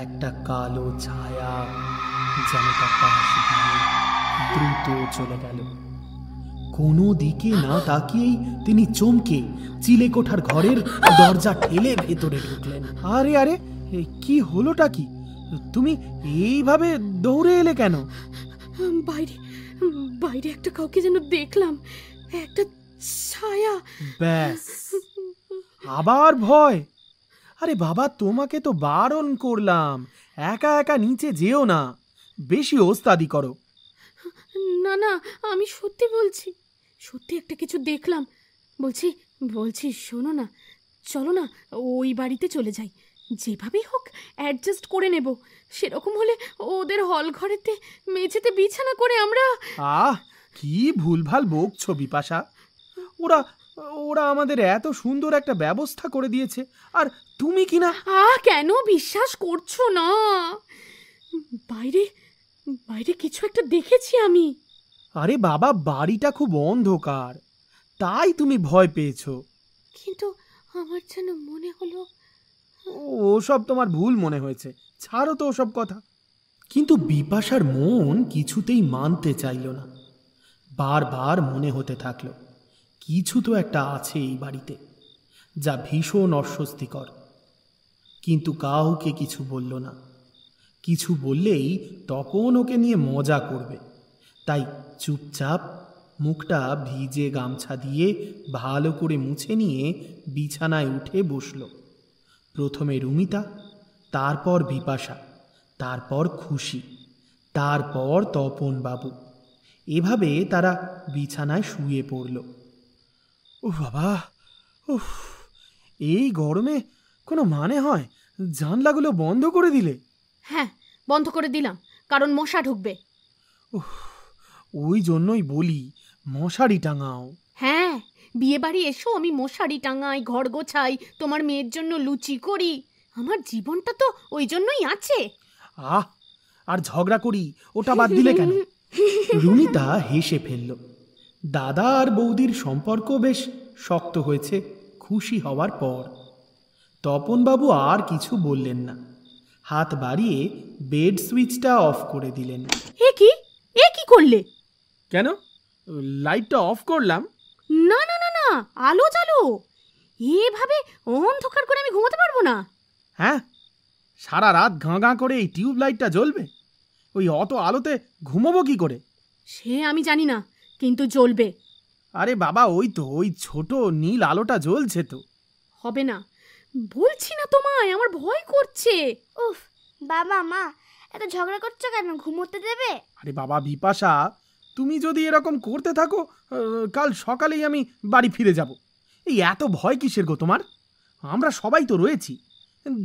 একটা কালো ছায়া যেন তার পাশ দিয়ে দ্রুত চলে গেল। কোনো দিকে না তাকিয়েই তিনি চমকে চিলেকোঠার ঘরের দরজা ঠেলে ভেতরে ঢুকলেন। আরে আরে, কি হলোটা কি? তুমি এইভাবে দৌড়ে এলে কেন? বাইরে বাইরে একটা কাউকে যেন দেখলাম, একটা ছায়া। ব্যাস, আবার ভয়? আরে বাবা, তোমাকে তো বারণ করলাম একা একা নিচে যেও না, বেশি ওস্তাদি করো। না না, আমি সত্যি বলছি, সত্যি একটা কিছু দেখলাম। বলছি শোনো না, চলো না ওই বাড়িতে চলে যাই, যেভাবেই হোক অ্যাডজাস্ট করে নেব। সেরকম হলে ওদের হল ঘরেতে মেঝেতে বিছানা করে আমরা। কি ভুলভাল বকছো বিপাশা। ওরা ওরা আমাদের এত সুন্দর একটা ব্যবস্থা করে দিয়েছে, আর তুমি কিনা। কেন বিশ্বাস করছো না? বাইরে বাইরে কিছু একটা দেখেছি আমি। আরে বাবা, বাড়িটা খুব অন্ধকার, তাই তুমি ভয় পেয়েছো। কিন্তু আমার যেন মনে হলো। ওসব তোমার ভুল মনে হয়েছে, ছাড়ো তো ওসব কথা। কিন্তু বিপাশার মন কিছুতেই মানতে চাইল না। বারবার মনে হতে থাকলো কিছু তো একটা আছে এই বাড়িতে, যা ভীষণ অস্বস্তিকর। কিন্তু কাউকে কিছু বলল না। কিছু বললেই তপন ওকে নিয়ে মজা করবে, তাই চুপচাপ মুখটা ভিজে গামছা দিয়ে ভালো করে মুছে নিয়ে বিছানায় উঠে বসল। প্রথমে রুমিতা, তারপর বিপাশা, তারপর খুশি, তারপর তপন বাবু। এভাবে তারা বিছানায় শুয়ে পড়ল। ও বাবা, উফ, এই গরমে কোনো মানে হয়? জানলাগুলো বন্ধ করে দিলে? হ্যাঁ, বন্ধ করে দিলাম, কারণ মশা ঢুকবে। ওই জন্যই বলি মশারি টাঙাও। হ্যাঁ, বিয়ে বাড়ি এসো আমি মশারি টাঙাই, ঘর গোছাই, তোমার মেয়ের জন্য লুচি করি। আমার জীবনটা তো ওই জন্যই আছে। আর ঝগড়া করি, ওটা বাদ দিলে কেন? রুমিতা হেসে ফেলল। দাদা আর বৌদির সম্পর্ক বেশ শক্ত হয়েছে খুশি হওয়ার পর। তপনবাবু আর কিছু বললেন না, হাত বাড়িয়ে বেড সুইচটা অফ করে দিলেন। এ কি করলে? কেন, লাইটটা অফ করলাম। না না না না, আলো জ্বালো। এভাবে অন্ধকার করে আমি ঘুমোতে পারবো না। হ্যাঁ, সারা রাত গাঁ গাঁ করে এই টিউব লাইটটা জ্বলবে? ওই অত আলোতে ঘুমোবো কি করে? সে আমি জানি না, কিন্তু জ্বলবে। আরে বাবা, ওই ছোট নীল আলোটা জ্বলছে তো। হবে না, বলছি না তোমায়, আমার ভয় করছে। উফ, বাবা মা এত ঝগড়া করছো কেন? ঘুমোতে দেবে? আরে বাবা বিপাশা, তুমি যদি এরকম করতে থাকো, কাল সকালেই আমি বাড়ি ফিরে যাব। এই এত ভয় কিসের গো তোমার? আমরা সবাই তো রয়েছি।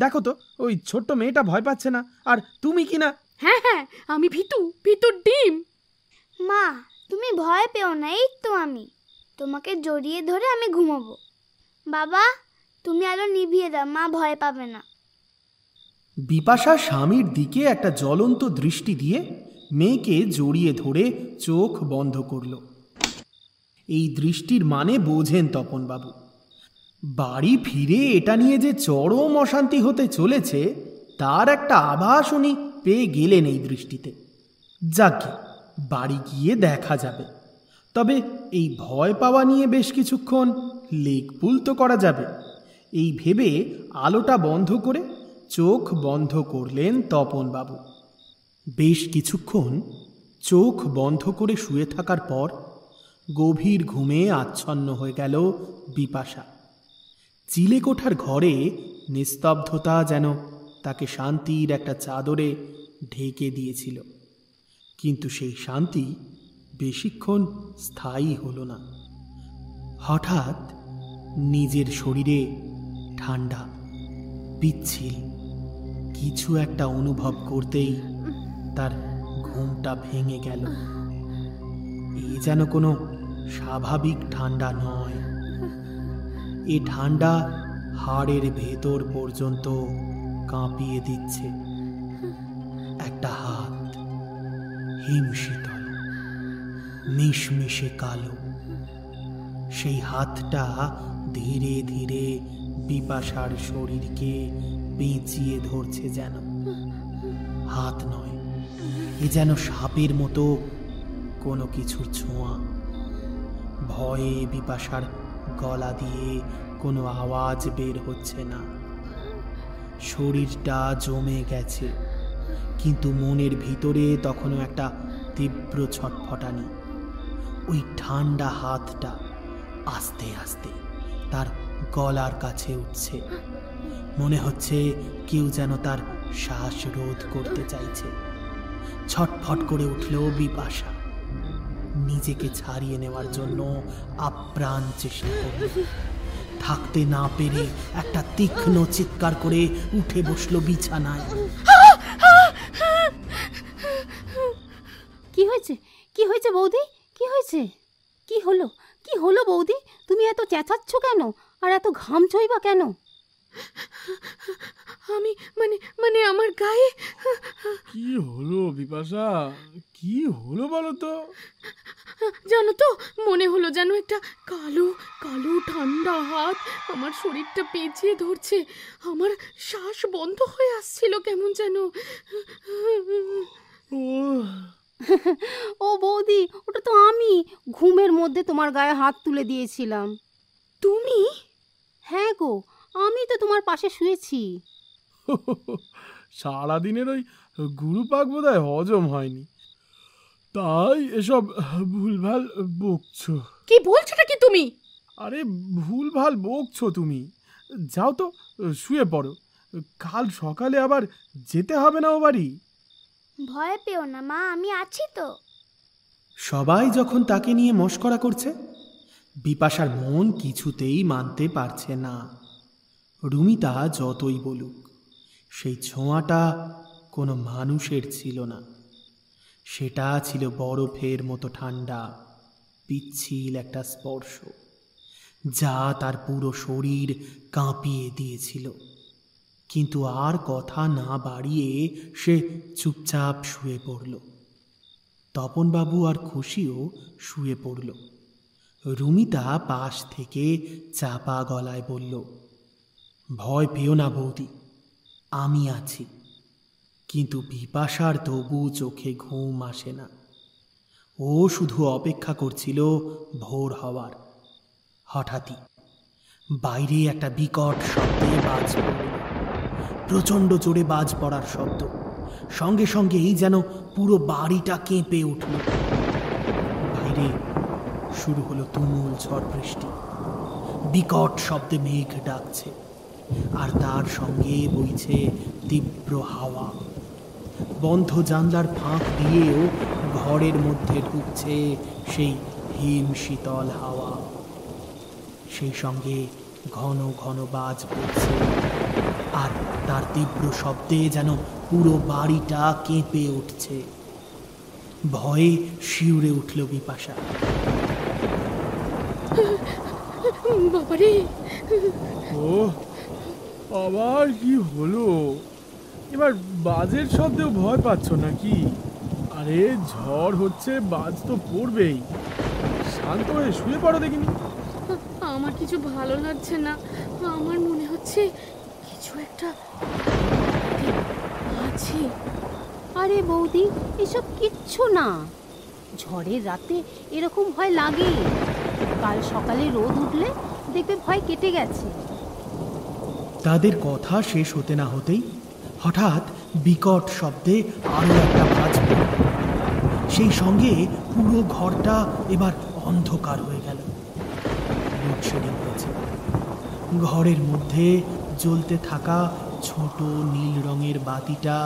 দেখো তো, ওই ছোট্ট মেয়েটা ভয় পাচ্ছে না, আর তুমি কি না। হ্যাঁ হ্যাঁ, আমি ভিতর ডিম। মা তুমি ভয় পেও না, এই তো আমি তোমাকে জড়িয়ে ধরে আমি ঘুমাবো। বাবা তুমি আলো নিভিয়ে দাও, মা ভয় পাবে না। বিপাশা স্বামীর দিকে একটা জ্বলন্ত দৃষ্টি দিয়ে মেয়েকে জড়িয়ে ধরে চোখ বন্ধ করল। এই দৃষ্টির মানে বোঝেন তপনবাবু। বাড়ি ফিরে এটা নিয়ে যে চরম অশান্তি হতে চলেছে তার একটা আভাস উনি পেয়ে গেলেন এই দৃষ্টিতে। যাকে বাড়ি গিয়ে দেখা যাবে। তবে এই ভয় পাওয়া নিয়ে বেশ কিছুক্ষণ লেকপুল তো করা যাবে, এই ভেবে আলোটা বন্ধ করে চোখ বন্ধ করলেন তপনবাবু। বেশ কিছুক্ষণ চোখ বন্ধ করে শুয়ে থাকার পর গভীর ঘুমে আচ্ছন্ন হয়ে গেল বিপাশা। চিলেকোঠার ঘরে নিস্তব্ধতা যেন তাকে শান্তির একটা চাদরে ঢেকে দিয়েছিল। কিন্তু সেই শান্তি বেশিক্ষণ স্থায়ী হলো না। হঠাৎ নিজের শরীরে ঠান্ডা, পিচ্ছিল কিছু একটা অনুভব করতেই তার ঘুমটা ভেঙে গেল। এ যেন কোনো স্বাভাবিক ঠান্ডা নয়। এ ঠান্ডা হাড়ের ভেতর পর্যন্ত কাঁপিয়ে দিচ্ছে। একটা হাত হিমশীতল, মিশমিশে কালো। সেই হাতটা ধীরে ধীরে বিপাশার শরীরকে পেঁচিয়ে ধরছে যেন। হাত নয়, এ যেন সাপের মতো কোনো কিছুর ছোঁয়া। ভয়ে বিপাশার গলা দিয়ে কোনো আওয়াজ বের হচ্ছে না। শরীরটা জমে গেছে, কিন্তু মনের ভিতরে তখনও একটা তীব্র ছটফটানি। ওই ঠান্ডা হাতটা আস্তে আস্তে তার গলার কাছে উঠছে। মনে হচ্ছে কেউ যেন তার শ্বাস রোধ করতে চাইছে। ছটফট করে উঠল বিপাশা। নিজেকে ছাড়িয়ে নেওয়ার জন্য আপ্রাণ চেষ্টা করল। থাকতে না পেরে একটা তীক্ষ্ণ চিৎকার করে উঠে বসলো বিছানায়। কি হয়েছে, কি হয়েছে বৌদি, কি হয়েছে? কি হলো, কি হলো বৌদি? তুমি এত চেঁচাচ্ছ কেন, আর এত ঘামছই বা কেন? আমি মানে আমার গায়ে কি হলো বিপাশা, কি হলো বলো তো? জানো তো, মনে হলো যেন একটা কালো কালো ঠান্ডা হাত আমার শরীরটা পেঁচিয়ে ধরছে। আমার শ্বাস বন্ধ হয়ে আসছিল কেমন যেন। ও বৌদি, ওটা তো আমি ঘুমের মধ্যে তোমার গায়ে হাত তুলে দিয়েছিলাম। তুমি? হ্যাঁ গো, আমি তো তোমার পাশে শুয়েছি। সারাদিনের ওই গুরুপাক বোধহয় হজম হয়নি, তাই এসব ভুলভাল বকছো। কি বলছোটা কি তুমি? আরে ভুলভাল বকছো তুমি। যাও তো শুয়ে পড়ো, কাল সকালে আবার যেতে হবে না ও বাড়ি। ভয় পেও না মা, আমি আছি তো। সবাই যখন তাকে নিয়ে মশকরা করছে, বিপাশার মন কিছুতেই মানতে পারছে না। রুমিতা যতই বলুক, সেই ছোঁয়াটা কোনো মানুষের ছিল না। সেটা ছিল বরফের মতো ঠান্ডা, পিচ্ছিল একটা স্পর্শ, যা তার পুরো শরীর কাঁপিয়ে দিয়েছিল। কিন্তু আর কথা না বাড়িয়ে সে চুপচাপ শুয়ে পড়ল। তপনবাবু আর খুশিও শুয়ে পড়ল। রুমিতা পাশ থেকে চাপা গলায় বলল, ভয় পেও না বৌদি, আমি আছি। কিন্তু বিপাশার তবু চোখে ঘুম আসে না। ও শুধু অপেক্ষা করছিল ভোর হওয়ার। হঠাৎই বাইরে একটা বিকট শব্দে বাজ পড়ল। প্রচণ্ড জোরে বাজ পড়ার শব্দ, সঙ্গে সঙ্গেই যেন পুরো বাড়িটা কেঁপে উঠল। বাইরে শুরু হলো তুমুল ঝড় বৃষ্টি। বিকট শব্দে মেঘ ডাকছে, আর তার সঙ্গে বইছে তীব্র হাওয়া। বন্ধ জানলার ফাঁক দিয়েও ঘরের মধ্যে ঢুকছে সেই হিম শীতল হাওয়া। সেই সঙ্গে ঘন ঘন বাজ পড়ছে, আর তার তীব্র শব্দে যেন পুরো বাড়িটা কেঁপে উঠছে। ভয়ে শিউরে উঠল বিপাশা। বাবারে, ও আবার কি হলো? এবার বাজের শব্দেও ভয় পাচ্ছ নাকি? আরে ঝড় হচ্ছে, বাজ তো পড়বেই। শান্ত হয়ে শুয়ে পড়ো দেখিনি। আমার কিছু ভালো লাগছে না। আমার মনে হচ্ছে কিছু একটা আছে। আরে বৌদি, এসব কিচ্ছু না। ঝড়ের রাতে এরকম ভয় লাগে, কাল সকালে রোদ উঠলে দেখবে ভয় কেটে গেছে। তাদের কথা শেষ হতে না হতেই হঠাৎ বিকট শব্দে আরো একটা বাজ পড়ল। সেই সঙ্গে পুরো ঘরটা এবার অন্ধকার হয়ে গেল। লোডশেডিং হয়েছে। ঘরের মধ্যে জ্বলতে থাকা ছোট নীল রঙের বাতিটা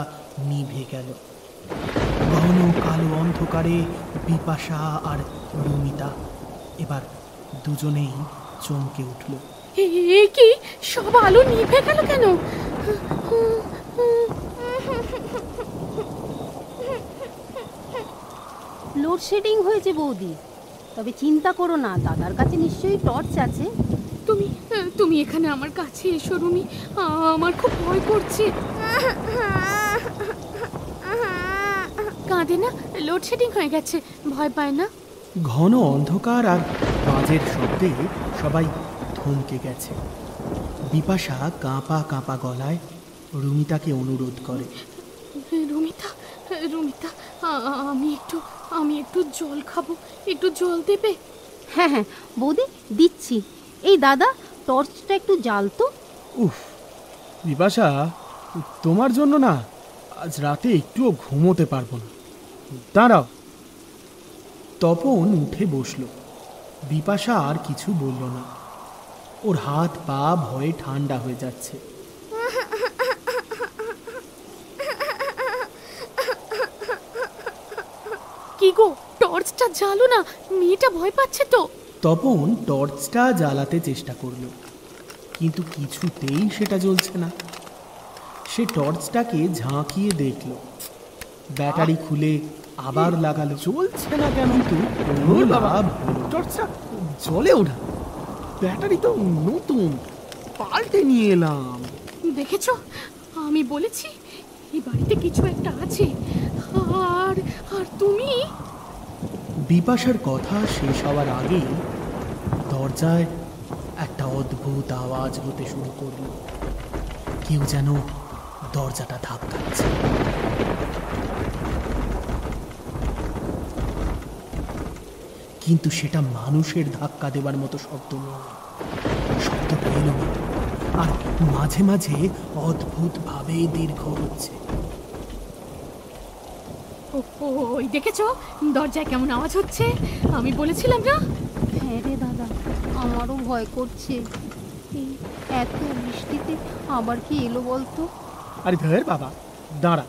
নিভে গেল। ঘন কালো অন্ধকারে বিপাশা আর রুমিতা এবার দুজনেই চমকে উঠল। এ কি, সব আলো নিভে গেল কেন? লোডশেডিং হয়েছে বৌদি, তবে চিন্তা করো না, দাদার কাছে নিশ্চয়ই টর্চ আছে। তুমি এখানে আমার কাছে এসো রুমি, আমার খুব ভয় করছে। কাঁদে না? লোডশেডিং হয়ে গেছে, ভয় পায় না? ঘন অন্ধকার আর বাজের শব্দে সবাই থমকে গেছে। বিপাশা কাঁপা কাঁপা গলায় রুমিতাকে অনুরোধ করে, রুমিতা, রুমিতা, আমি একটু জল খাবো, একটু জল দেবে? হ্যাঁ হ্যাঁ বৌদি, দিচ্ছি। এই দাদা, টর্চটা একটু জ্বাল তো। উফ বিপাশা, তোমার জন্য না আজ রাতে একটুও ঘুমোতে পারবো না। দাঁড়াও। তপন উঠে বসল। বিপাশা আর কিছু বলল না। ওর হাত পা ভয়ে ঠান্ডা হয়ে যাচ্ছে। কি গো, টর্চটা জ্বালো না, মেয়েটা ভয় পাচ্ছে তো। তপন টর্চটা জ্বালাতে চেষ্টা করল, কিন্তু কিছুতেই সেটা জ্বলছে না। সে টর্চটাকে ঝাঁকিয়ে দেখল, ব্যাটারি খুলে আবার লাগালো, চলছে না কেন? কিন্তু কোনো লাভ হলো। টর্চটা জ্বলেও না। ব্যাটারি তো নতুন, পাল্টে নিয়ে এলাম। দেখেছো, আমি বলেছি এই বাড়িতে কিছু একটা আছে। আর আর তুমি। বিপাশার কথা শেষ হওয়ার আগেই দরজায় একটা অদ্ভুত আওয়াজ হতে শুরু করলো। কেউ যেন দরজাটা ধাক্কাচ্ছে। কিন্তু সেটা মানুষের ধাক্কা দেবার মতো শব্দ নয়। শব্দটা এলো আর মাঝে মাঝে অদ্ভুত ভাবে দীর্ঘ হচ্ছে। ওই দেখেছো দরজায় কেমন আওয়াজ হচ্ছে? আমি বলেছিলাম না? হ্যাঁ রে দাদা, আমারও ভয় করছে। এই এত বৃষ্টিতে আবার কি এলো বলতো? আরে ধর বাবা, দাঁড়া,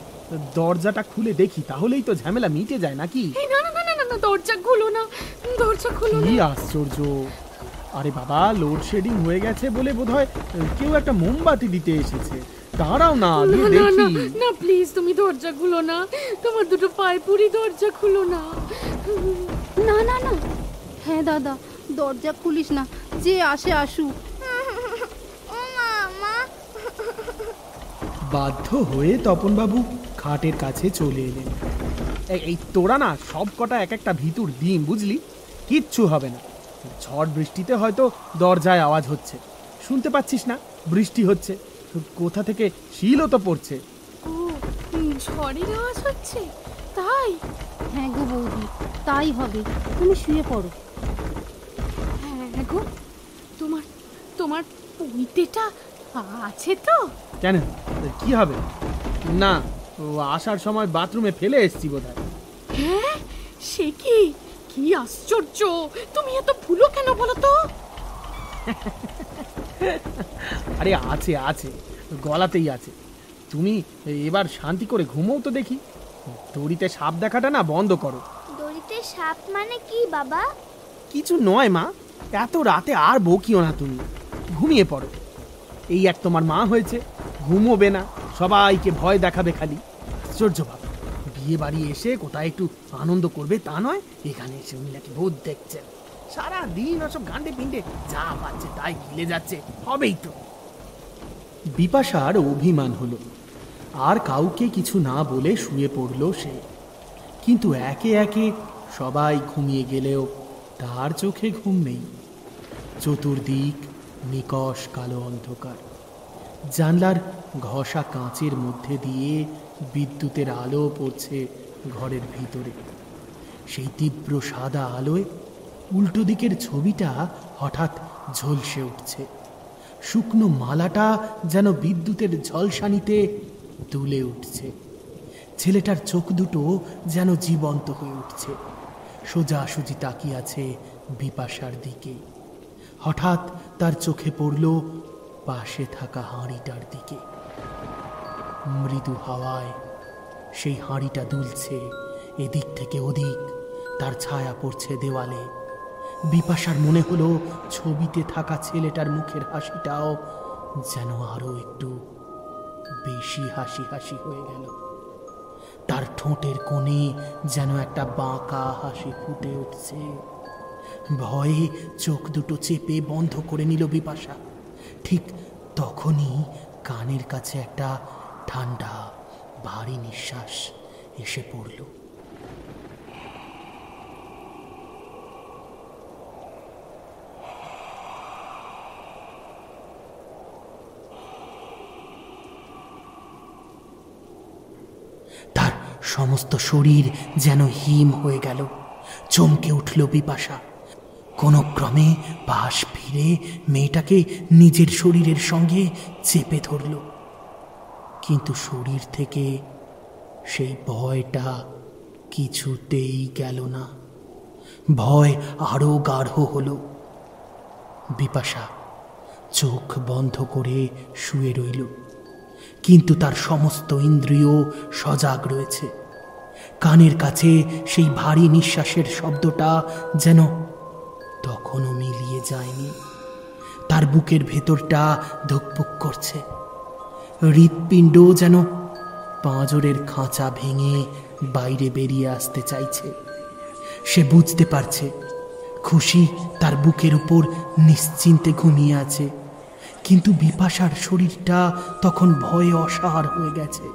দরজাটা খুলে দেখি, তাহলেই তো ঝামেলা মিটে যায় নাকি? না না না না না, দরজা খুলো না, দরজা খুলো না। কি আশ্চর্য! আরে বাবা, লোডশেডিং হয়ে গেছে বলে বোধহয় কেউ একটা মোমবাতি দিতে এসেছে। দাঁড়াও না, দেখি। না প্লিজ, তুমি দরজা খুলো না, তোমার দুটো পায়ে পুরি, দরজা খুলো না। না না না, হ্যাঁ দাদা, দরজা খুলিস না, যে আসে আসুক। বাধ্য হয়ে তপনবাবু খাটের কাছে চলে এলেন। এই তোরা না সব কটা এক একটা ভিতুর ডিম, বুঝলি? কিচ্ছু হবে না। ঝড় বৃষ্টিতে হয়তো দরজায় আওয়াজ হচ্ছে, শুনতে পাচ্ছিস না? বৃষ্টি হচ্ছে, কোথা থেকে শিলও তো পড়ছে। ও, ঝড়ের আওয়াজ হচ্ছে তাই? হ্যাঁ গো বৌদি, তাই হবে। তুমি শুয়ে পড়ো। হ্যাঁ গো, তোমার তোমার পইতেটা আছে তো? কেন, কি হবে? না, ও আসার সময় বাথরুমে ফেলে এসেছি বোধহয়। হ্যাঁ, সে কি? কি আশ্চর্য! তুমি এত ভুলো কেন বলো তো? আরে আছে আছে, গলাতেই আছে। তুমি এবার শান্তি করে ঘুমোও তো দেখি। দড়িতে সাপ দেখাটা না বন্ধ করো। দড়িতে সাপ মানে কি বাবা? কিছু নয় মা, এত রাতে আর বকিও না, তুমি ঘুমিয়ে পড়ো। এই এক তোমার মা হয়েছে, ঘুমোবে না, সবাইকে ভয় দেখাবে খালি। আশ্চর্য ভাব, বিয়ে বাড়ি এসে কোথায় একটু আনন্দ করবে তা নয়, এখানে এসে উনি নাকি ভূত দেখছেন। সারা দিন ওসব গান্ডে পিন্ডে যা পাচ্ছে তাই গিলে যাচ্ছে, হবেই তো। বিপাশার অভিমান হলো, আর কাউকে কিছু না বলে শুয়ে পড়ল সে। কিন্তু একে একে সবাই ঘুমিয়ে গেলেও তার চোখে ঘুম নেই। চতুর্দিক নিকষ কালো অন্ধকার। জানলার ঘষা কাঁচের মধ্যে দিয়ে বিদ্যুতের আলো পড়ছে ঘরের ভিতরে। সেই তীব্র সাদা আলোয় উল্টো দিকের ছবিটা হঠাৎ ঝলসে উঠছে। শুকনো মালাটা যেন বিদ্যুতের ঝলসানিতে দুলে উঠছে। ছেলেটার চোখ দুটো যেন জীবন্ত হয়ে উঠছে, সোজাসুজি তাকিয়ে আছে বিপাশার দিকে। হঠাৎ তার চোখে পড়ল পাশে থাকা হাঁড়িটার দিকে। মৃদু হাওয়ায় সেই হাঁড়িটা দুলছে এদিক থেকে ওদিক, তার ছায়া পড়ছে দেওয়ালে। বিপাশার মনে হলো ছবিতে থাকা ছেলেটার মুখের হাসিটাও যেন আরো একটু বেশি হাসি হাসি হয়ে গেল। তার ঠোঁটের কোণে যেন একটা বাঁকা হাসি ফুটে উঠছে। ভয়ে চোখ দুটো চেপে বন্ধ করে নিল বিপাশা। ঠিক তখনই কানের কাছে একটা ঠান্ডা ভারী নিঃশ্বাস এসে পড়ল। তার সমস্ত শরীর যেন হিম হয়ে গেল। চমকে উঠল বিপাশা। কোনো ক্রমে পাশ ফিরে মেয়েটাকে নিজের শরীরের সঙ্গে চেপে ধরল, কিন্তু শরীর থেকে সেই ভয়টা কিছুতেই গেল না। ভয় আরো গাঢ় হলো। বিপাশা চোখ বন্ধ করে শুয়ে রইল, কিন্তু তার সমস্ত ইন্দ্রিয় সজাগ রয়েছে। কানের কাছে সেই ভারী নিঃশ্বাসের শব্দটা যেন তখনও মিলিয়ে যায়নি। তার বুকের ভেতরটা ধুকপুক করছে। হৃৎপিণ্ড যেন পাঁজরের খাঁচা ভেঙে বাইরে বেরিয়ে আসতে চাইছে। সে বুঝতে পারছে খুশি তার বুকের উপর নিশ্চিন্তে ঘুমিয়ে আছে, কিন্তু বিপাশার শরীরটা তখন ভয়ে অসাড় হয়ে গেছে।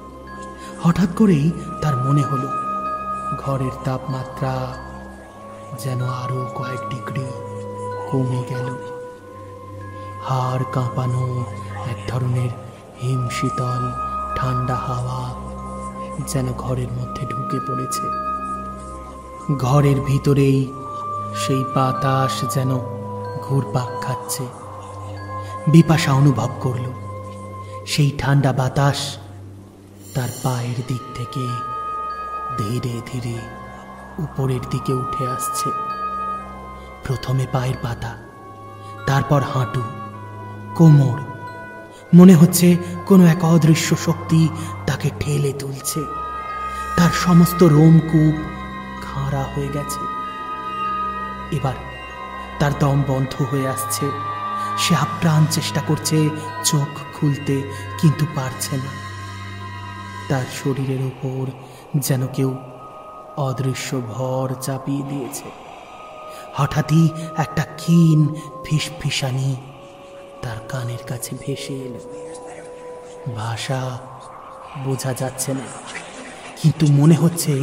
হঠাৎ করেই তার মনে হলো ঘরের তাপমাত্রা যেন আরো কয়েক ডিগ্রি কমে গেল। হাড় কাঁপানো এক ধরনের হিমশীতল ঠান্ডা হাওয়া যেন ঘরের মধ্যে ঢুকে পড়েছে। ঘরের ভিতরেই সেই বাতাস যেন ঘুরপাক খাচ্ছে। বিপাশা অনুভব করল সেই ঠান্ডা বাতাস তার পায়ের দিক থেকে ধীরে ধীরে উপরের দিকে উঠে আসছে। প্রথমে পায়ের পাতা, তারপর হাঁটু, কোমর। মনে হচ্ছে কোনো এক অদৃশ্য শক্তি তাকে ঠেলে তুলছে। তার সমস্ত রোমকূপ খাঁড়া হয়ে গেছে। এবার তার দম বন্ধ হয়ে আসছে। সে আপ্রাণ চেষ্টা করছে চোখ খুলতে, কিন্তু পারছে না। তার শরীরের উপর যেন কেউ অদৃশ্য ভর চাপিয়ে দিয়েছে। হঠাৎই একটা ক্ষীণ ফিসফিসানি তার কানের কাছে ভেসে এলো। ভাষা বোঝা যাচ্ছে না, কিন্তু মনে হচ্ছে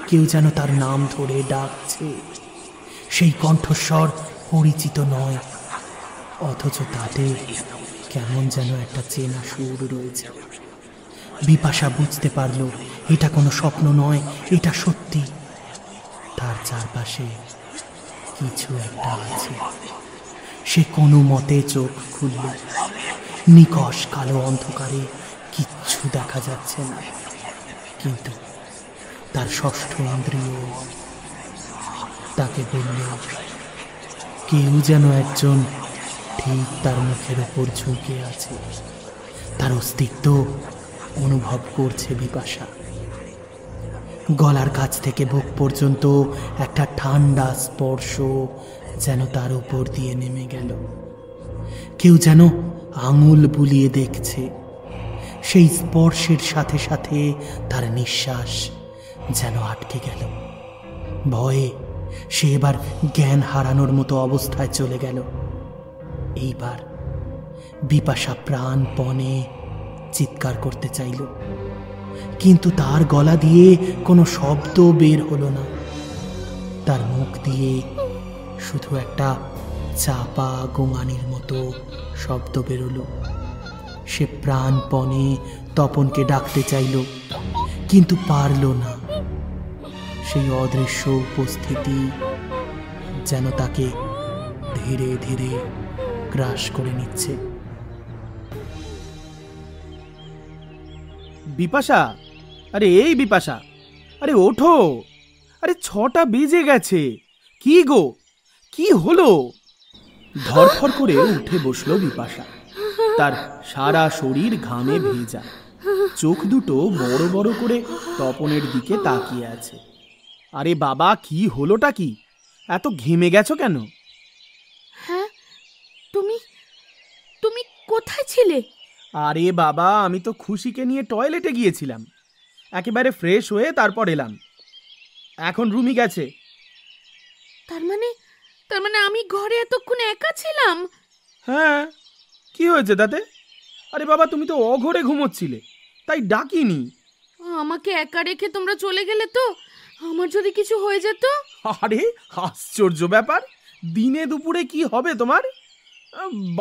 কেউ যেন তার নাম ধরে ডাকছে। সেই কণ্ঠস্বর পরিচিত নয়, অথচ তাতে কেমন যেন একটা চেনা সুর রয়েছে। বিপাশা বুঝতে পারল এটা কোনো স্বপ্ন নয়, এটা সত্যি। তার চারপাশে কিছু একটা আছে। সে কোনো মতে চোখ খুলল। নিকষ কালো অন্ধকারে কিচ্ছু দেখা যাচ্ছে না, কিন্তু তার ষষ্ঠ ইন্দ্রিয় তাকে বলল কেউ যেন একজন ঠিক তার মুখের উপর ঝুঁকে আছে। তার অস্তিত্ব অনুভব করছে বিপাশা। গলার কাছ থেকে বুক পর্যন্ত একটা ঠান্ডা স্পর্শ যেন তার উপর দিয়ে নেমে গেল। কেউ যেন আঙুল বুলিয়ে দেখছে। সেই স্পর্শের সাথে সাথে তার নিঃশ্বাস যেন আটকে গেল। ভয়ে সে এবার জ্ঞান হারানোর মতো অবস্থায় চলে গেল। এইবার বিপাশা প্রাণপণে চিৎকার করতে চাইল, কিন্তু তার গলা দিয়ে কোনো শব্দ বের হলো না। তার মুখ দিয়ে শুধু একটা চাপা গোঙানির মতো শব্দ বেরোলো। সে প্রাণপণে তপনকে ডাকতে চাইল, কিন্তু পারল না। সেই অদৃশ্য উপস্থিতি যেন তাকে ধীরে ধীরে গ্রাস করে নিচ্ছে। বিপাশা, আরে এই বিপাশা, আরে ওঠো, আরে 6টা বেজে গেছে। কি গো, কি হলো? ধরফর করে উঠে বসলো বিপাশা। তার সারা শরীর ঘামে ভেজা, চোখ দুটো বড় বড় করে তপনের দিকে তাকিয়ে আছে। আরে বাবা, কি হলোটা কি? এত ঘেমে গেছো কেন? হ্যাঁ, তুমি তুমি কোথায় ছিলে? আরে বাবা, আমি তো খুশিকে নিয়ে টয়লেটে গিয়েছিলাম। একেবারে ফ্রেশ হয়ে তারপর এলাম। এখন রুমি গেছে। তার মানে আমি ঘরে এতক্ষণ একা ছিলাম? হ্যাঁ, কি হয়েছে তাতে? আরে বাবা, তুমি তো অঘরে ঘুমোচ্ছিলে, তাই ডাকিনি। আমাকে একা রেখে তোমরা চলে গেলে তো? আমার যদি কিছু হয়ে যেত? আরে আশ্চর্য ব্যাপার, দিনে দুপুরে কি হবে তোমার?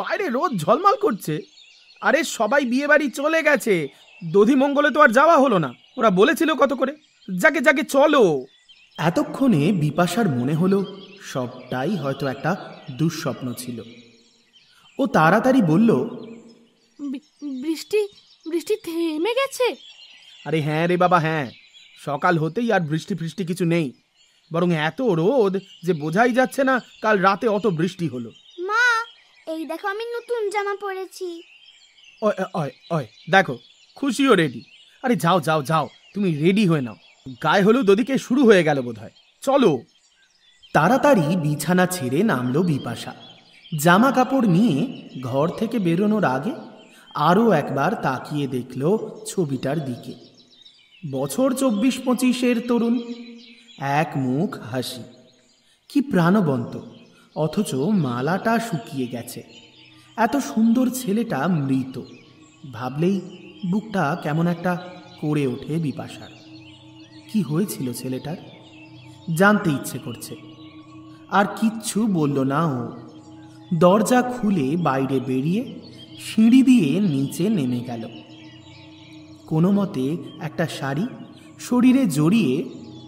বাইরে রোদ ঝলমল করছে। আরে সবাই বিয়ে বাড়ি চলে গেছে, দধি মঙ্গলে তো আর যাওয়া হলো না। ওরা বলেছিল কত করে, যাকে যাকে চলো। এতক্ষণে বিপাশার মনে হলো সবটাই হয়তো একটা দুঃস্বপ্ন ছিল। ও তাড়াতাড়ি বলল, বৃষ্টি বৃষ্টি থেমে গেছে? আরে হ্যাঁ রে বাবা, হ্যাঁ, সকাল হতেই আর বৃষ্টি ফৃষ্টি কিছু নেই, বরং এত রোদ যে বোঝাই যাচ্ছে না কাল রাতে অত বৃষ্টি হলো। মা, এই দেখো আমি নতুন জামা পরেছি। অয় অয় অয়, দেখো খুশিও রেডি। আরে যাও যাও যাও, তুমি রেডি হয়ে নাও, গায়ে হলুদ ওদিকে শুরু হয়ে গেল বোধহয়, চলো। তাড়াতাড়ি বিছানা ছেড়ে নামলো বিপাশা। জামা কাপড় নিয়ে ঘর থেকে বেরোনোর আগে আরও একবার তাকিয়ে দেখল ছবিটার দিকে। বছর 24-25-এর তরুণ, এক মুখ হাসি, কি প্রাণবন্ত, অথচ মালাটা শুকিয়ে গেছে। এত সুন্দর ছেলেটা মৃত, ভাবলেই বুকটা কেমন একটা করে ওঠে বিপাশার। কি হয়েছিল ছেলেটার জানতে ইচ্ছে করছে। আর কিচ্ছু বলল না ও। দরজা খুলে বাইরে বেরিয়ে সিঁড়ি দিয়ে নিচে নেমে গেল। কোনো মতে একটা শাড়ি শরীরে জড়িয়ে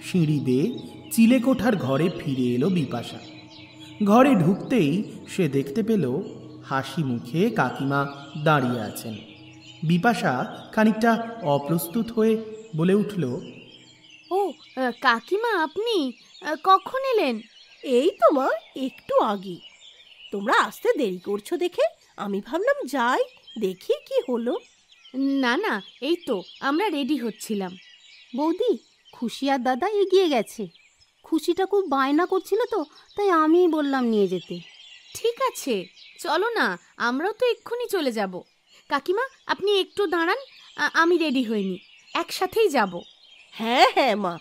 সিঁড়ি বেয়ে চিলেকোঠার ঘরে ফিরে এলো বিপাশা। ঘরে ঢুকতেই সে দেখতে পেল হাসি মুখে কাকিমা দাঁড়িয়ে আছেন। বিপাশা খানিকটা অপ্রস্তুত হয়ে বলে উঠল, ও কাকিমা, আপনি কখন এলেন? এই তো মা, একটু আগে। তোমরা আসতে দেরি করছো দেখে আমি ভাবলাম যাই, দেখি কি হলো। না না, এই তো আমরা রেডি হচ্ছিলাম। বৌদি, খুশি আর দাদা এগিয়ে গেছে। খুশিটা খুব বায়না করছিল তো, তাই আমি বললাম নিয়ে যেতে। ঠিক আছে, চলো না, আমরাও তো এক্ষুনি চলে যাব। কাকিমা, আপনি একটু দাঁড়ান, আমি রেডি হইনি, একসাথেই যাব। হ্যাঁ হ্যাঁ মা,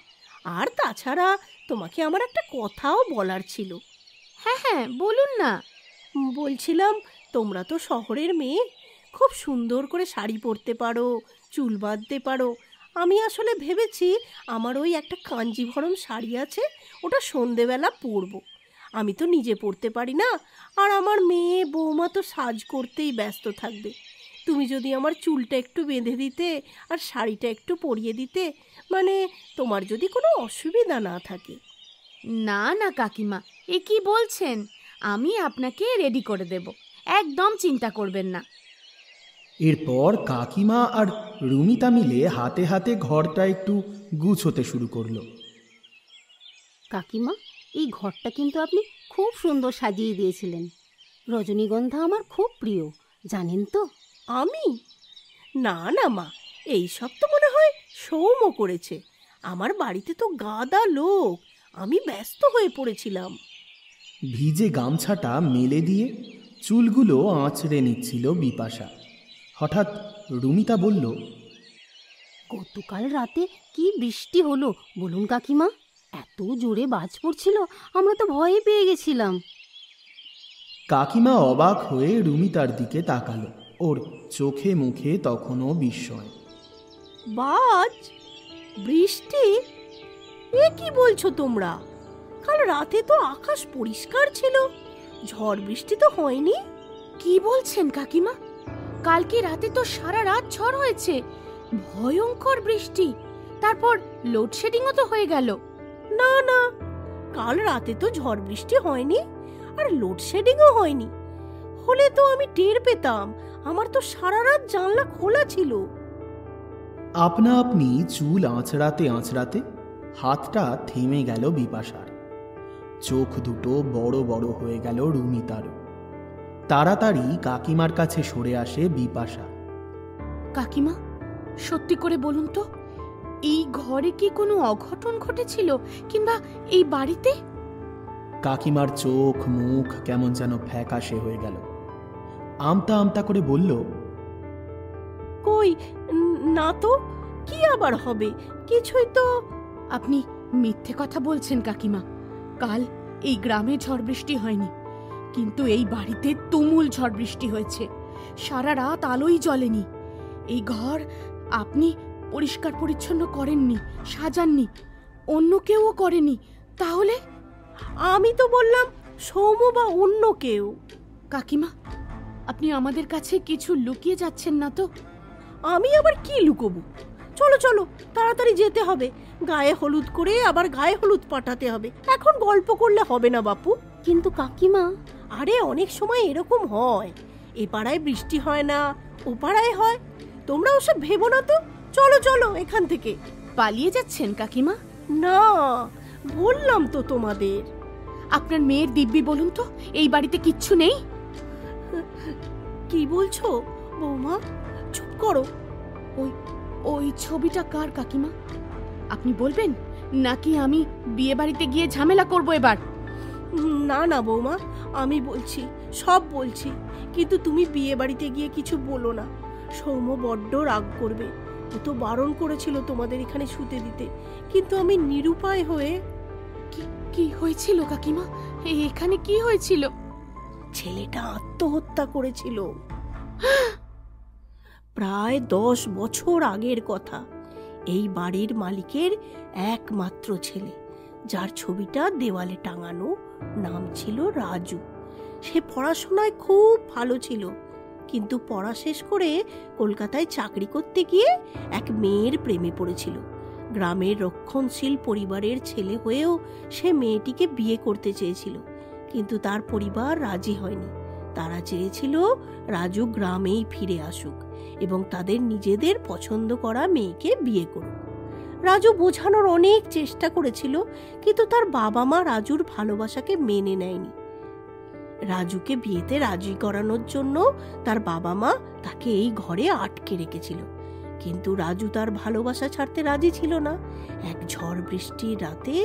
আর তাছাড়া তোমাকে আমার একটা কথাও বলার ছিল। হ্যাঁ হ্যাঁ, বলুন না। বলছিলাম, তোমরা তো শহরের মেয়ে, খুব সুন্দর করে শাড়ি পরতে পারো, চুল বাঁধতে পারো। আমি আসলে ভেবেছি আমার ওই একটা কাঞ্জিভরম শাড়ি আছে, ওটা সন্ধেবেলা পরবো। আমি তো নিজে পরতে পারি না, আর আমার মেয়ে বৌমা তো সাজ করতেই ব্যস্ত থাকবে। তুমি যদি আমার চুলটা একটু বেঁধে দিতে আর শাড়িটা একটু পরিয়ে দিতে, মানে তোমার যদি কোনো অসুবিধা না থাকে। না না কাকিমা, এ কি বলছেন? আমি আপনাকে রেডি করে দেব, একদম চিন্তা করবেন না। এরপর কাকিমা আর রুমিতা মিলে হাতে হাতে ঘরটা একটু গুছোতে শুরু করলো। কাকিমা, এই ঘরটা কিন্তু আপনি খুব সুন্দর সাজিয়ে দিয়েছিলেন। রজনীগন্ধা আমার খুব প্রিয়, জানেন তো। আমি? না না মা, এই সব তো মনে হয় সৌম্য করেছে। আমার বাড়িতে তো গাদা লোক, আমি ব্যস্ত হয়ে পড়েছিলাম। ভিজে গামছাটা মেলে দিয়ে চুলগুলো আঁচড়ে নিচ্ছিল বিপাশা। হঠাৎ রুমিতা বলল, গতকাল রাতে কি বৃষ্টি হলো বলুন কাকিমা, এত জোরে বাজ পড়ছিল, আমরা তো ভয়ে পেয়ে গেছিলাম। কাকিমা অবাক হয়ে রুমিতার দিকে তাকালো, ওর চোখে মুখে তখনও বিস্ময়। বাজ? বৃষ্টি? এ কি বলছো তোমরা? কাল রাতে তো আকাশ পরিষ্কার ছিল, ঝড় বৃষ্টি তো হয়নি। কি বলছেন কাকিমা? কালকে রাতে তো সারা রাত ঝড় হয়েছে, ভয়ঙ্কর বৃষ্টি, তারপর লোডশেডিংও তো হয়ে গেল। না না, কাল রাতে তো ঝড় বৃষ্টি হয়নি, আর লোডশেডিংও হয়নি। হলে তো আমি টের পেতাম, আমার তো সারা রাত জানলা খোলা ছিল। আপনা আপনি চুল আঁচড়াতে আঁচড়াতে হাতটা থেমে গেল বিপাশার। চোখ দুটো বড় বড় হয়ে গেল রুমিতারও। তাড়াতাড়ি কাকিমার কাছে সরে আসে বিপাশা। কাকিমা, সত্যি করে বলুন তো, এই ঘরে কি কোনো অঘটন ঘটেছিল, কিংবা এই বাড়িতে? কাকিমার চোখ মুখ কেমন যেন ফ্যাকাশে হয়ে গেল। আমতা আমতা করে বলল, কই না তো, কি আবার হবে, কিছুই তো। আপনি মিথ্যে কথা বলছেন কাকিমা। কাল এই গ্রামে ঝড় বৃষ্টি হয়নি, কিন্তু এই বাড়িতে তুমুল ঝড় বৃষ্টি হয়েছে। সারা রাত আলোই জ্বলেনি। এই ঘর আপনি পরিষ্কার পরিচ্ছন্ন করেননি, সাজাননি, অন্য কেউও করেনি। তাহলে? আমি তো বললাম সৌম্য বা অন্য কেউ। কাকিমা, আপনি আমাদের কাছে কিছু লুকিয়ে যাচ্ছেন না তো? আমি আবার কি লুকোবো? চলো চলো তাড়াতাড়ি যেতে হবে, গায়ে হলুদ করে আবার গায়ে হলুদ পাঠাতে হবে। এখন গল্প করলে হবে না বাপু। কিন্তু কাকিমা, আরে অনেক সময় এরকম হয়, এ পাড়ায় বৃষ্টি হয় না, ও পাড়ায় হয়, তোমরা ওসব ভেবো না তো। চলো চলো এখান থেকে। পালিয়ে যাচ্ছেন কাকিমা? না, বললাম তো তোমাদের। আপনার মেয়ের দিব্যি বলুন তো, এই বাড়িতে কিচ্ছু নেই? কি বলছো বৌমা? চুপ করো। ওই ছবিটা কার কাকিমা? আপনি বলবেন নাকি আমি বিয়ে বাড়িতে গিয়ে ঝামেলা করব এবার? না না বৌমা, আমি বলছি, সব বলছি, কিন্তু তুমি বিয়ে বাড়িতে গিয়ে কিছু বলো না। সৌম্য বড্ড রাগ করবে। ও তো বারণ করেছিল তোমাদের এখানে শুতে দিতে, কিন্তু আমি নিরুপায় হয়ে। কি হয়েছিল কাকিমা? এখানে কি হয়েছিল? ছেলেটা আত্মহত্যা করেছিল। প্রায় 10 বছর আগের কথা। এই বাড়ির মালিকের একমাত্র ছেলে, যার ছবিটা দেওয়ালে টাঙানো, নাম ছিল রাজু। সে পড়াশোনায় খুব ভালো ছিল, কিন্তু পড়া শেষ করে কলকাতায় চাকরি করতে গিয়ে এক মেয়ের প্রেমে পড়েছিল। গ্রামের রক্ষণশীল পরিবারের ছেলে হয়েও সে মেয়েটিকে বিয়ে করতে চেয়েছিল, কিন্তু তার পরিবার রাজি হয়নি। তারা চেয়েছিল রাজু গ্রামেই ফিরে আসুক এবং তাদের নিজেদের পছন্দ করা মেয়েকে বিয়ে করুক। রাজু বোঝানোর অনেক চেষ্টা করেছিল, কিন্তু তার বাবা মা রাজুর ভালোবাসাকে মেনে নেয়নি। রাজুকে বিয়েতে রাজি করানোর জন্য তার বাবা মা তাকে এই ঘরে আটকে রেখেছিল, কিন্তু রাজু তার ভালোবাসা ছাড়তে রাজি ছিল না। এক ঝড় বৃষ্টির রাতে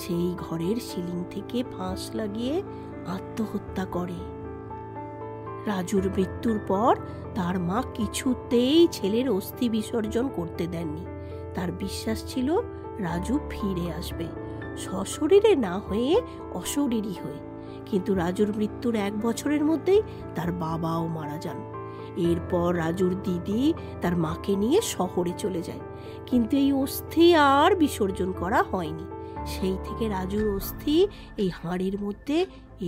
সেই ঘরের সিলিং থেকে ফাঁস লাগিয়ে আত্মহত্যা করে। রাজুর মৃত্যুর পর তার মা কিছুতেই ছেলের অস্থি বিসর্জন করতে দেননি। তার বিশ্বাস ছিল রাজু ফিরে আসবে, সশরীরে না হয়ে অশরীরী হয়ে। কিন্তু রাজুর মৃত্যুর 1 বছরের মধ্যেই তার বাবাও মারা যান। এরপর রাজুর দিদি তার মাকে নিয়ে শহরে চলে যায়, কিন্তু এই অস্থি আর বিসর্জন করা হয়নি। সেই থেকে রাজুর অস্থি এই হাঁড়ির মধ্যে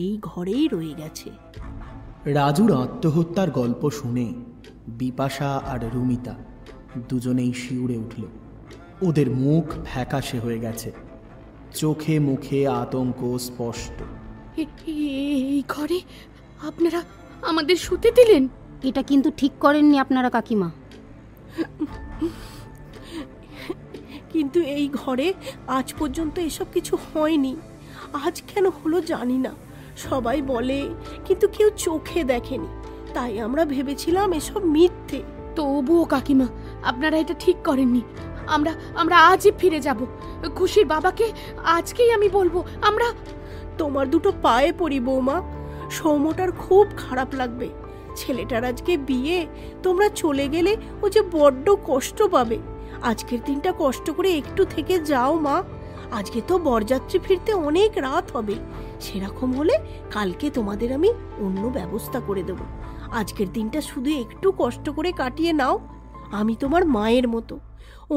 এই ঘরেই রয়ে গেছে। রাজুর আত্মহত্যার গল্প শুনে বিপাশা আর রুমিতা দুজনেই শিউরে উঠল। ওদের মুখ ফ্যাকাশে হয়ে গেছে, চোখে মুখে আতঙ্ক স্পষ্ট। এই ঘরে আপনারা আমাদের শুতে দিলেন? এটা কিন্তু ঠিক করেননি আপনারা কাকিমা। কিন্তু এই ঘরে আজ পর্যন্ত এসব কিছু হয়নি। আজ কেন হলো জানি না। সবাই বলে, কিন্তু কেউ চোখে দেখেনি, তাই আমরা ভেবেছিলাম এসব মিথ্যে। তবুও কাকিমা, আপনারা এটা ঠিক করেননি। আমরা আজই ফিরে যাব। খুশির বাবাকে আজকেই আমি বলবো। আমরা তোমার দুটো পায়ে পড়ি বৌমা, সৌম্যটার খুব খারাপ লাগবে। ছেলেটার আজকে বিয়ে, তোমরা চলে গেলে ও যে বড্ড কষ্ট পাবে। আজকের দিনটা কষ্ট করে একটু থেকে যাও মা। আজকে তো বরযাত্রী ফিরতে অনেক রাত হবে। সেরকম হলে কালকে তোমাদের আমি অন্য ব্যবস্থা করে দেব। আজকের দিনটা শুধু একটু কষ্ট করে কাটিয়ে নাও। আমি তোমার মায়ের মতো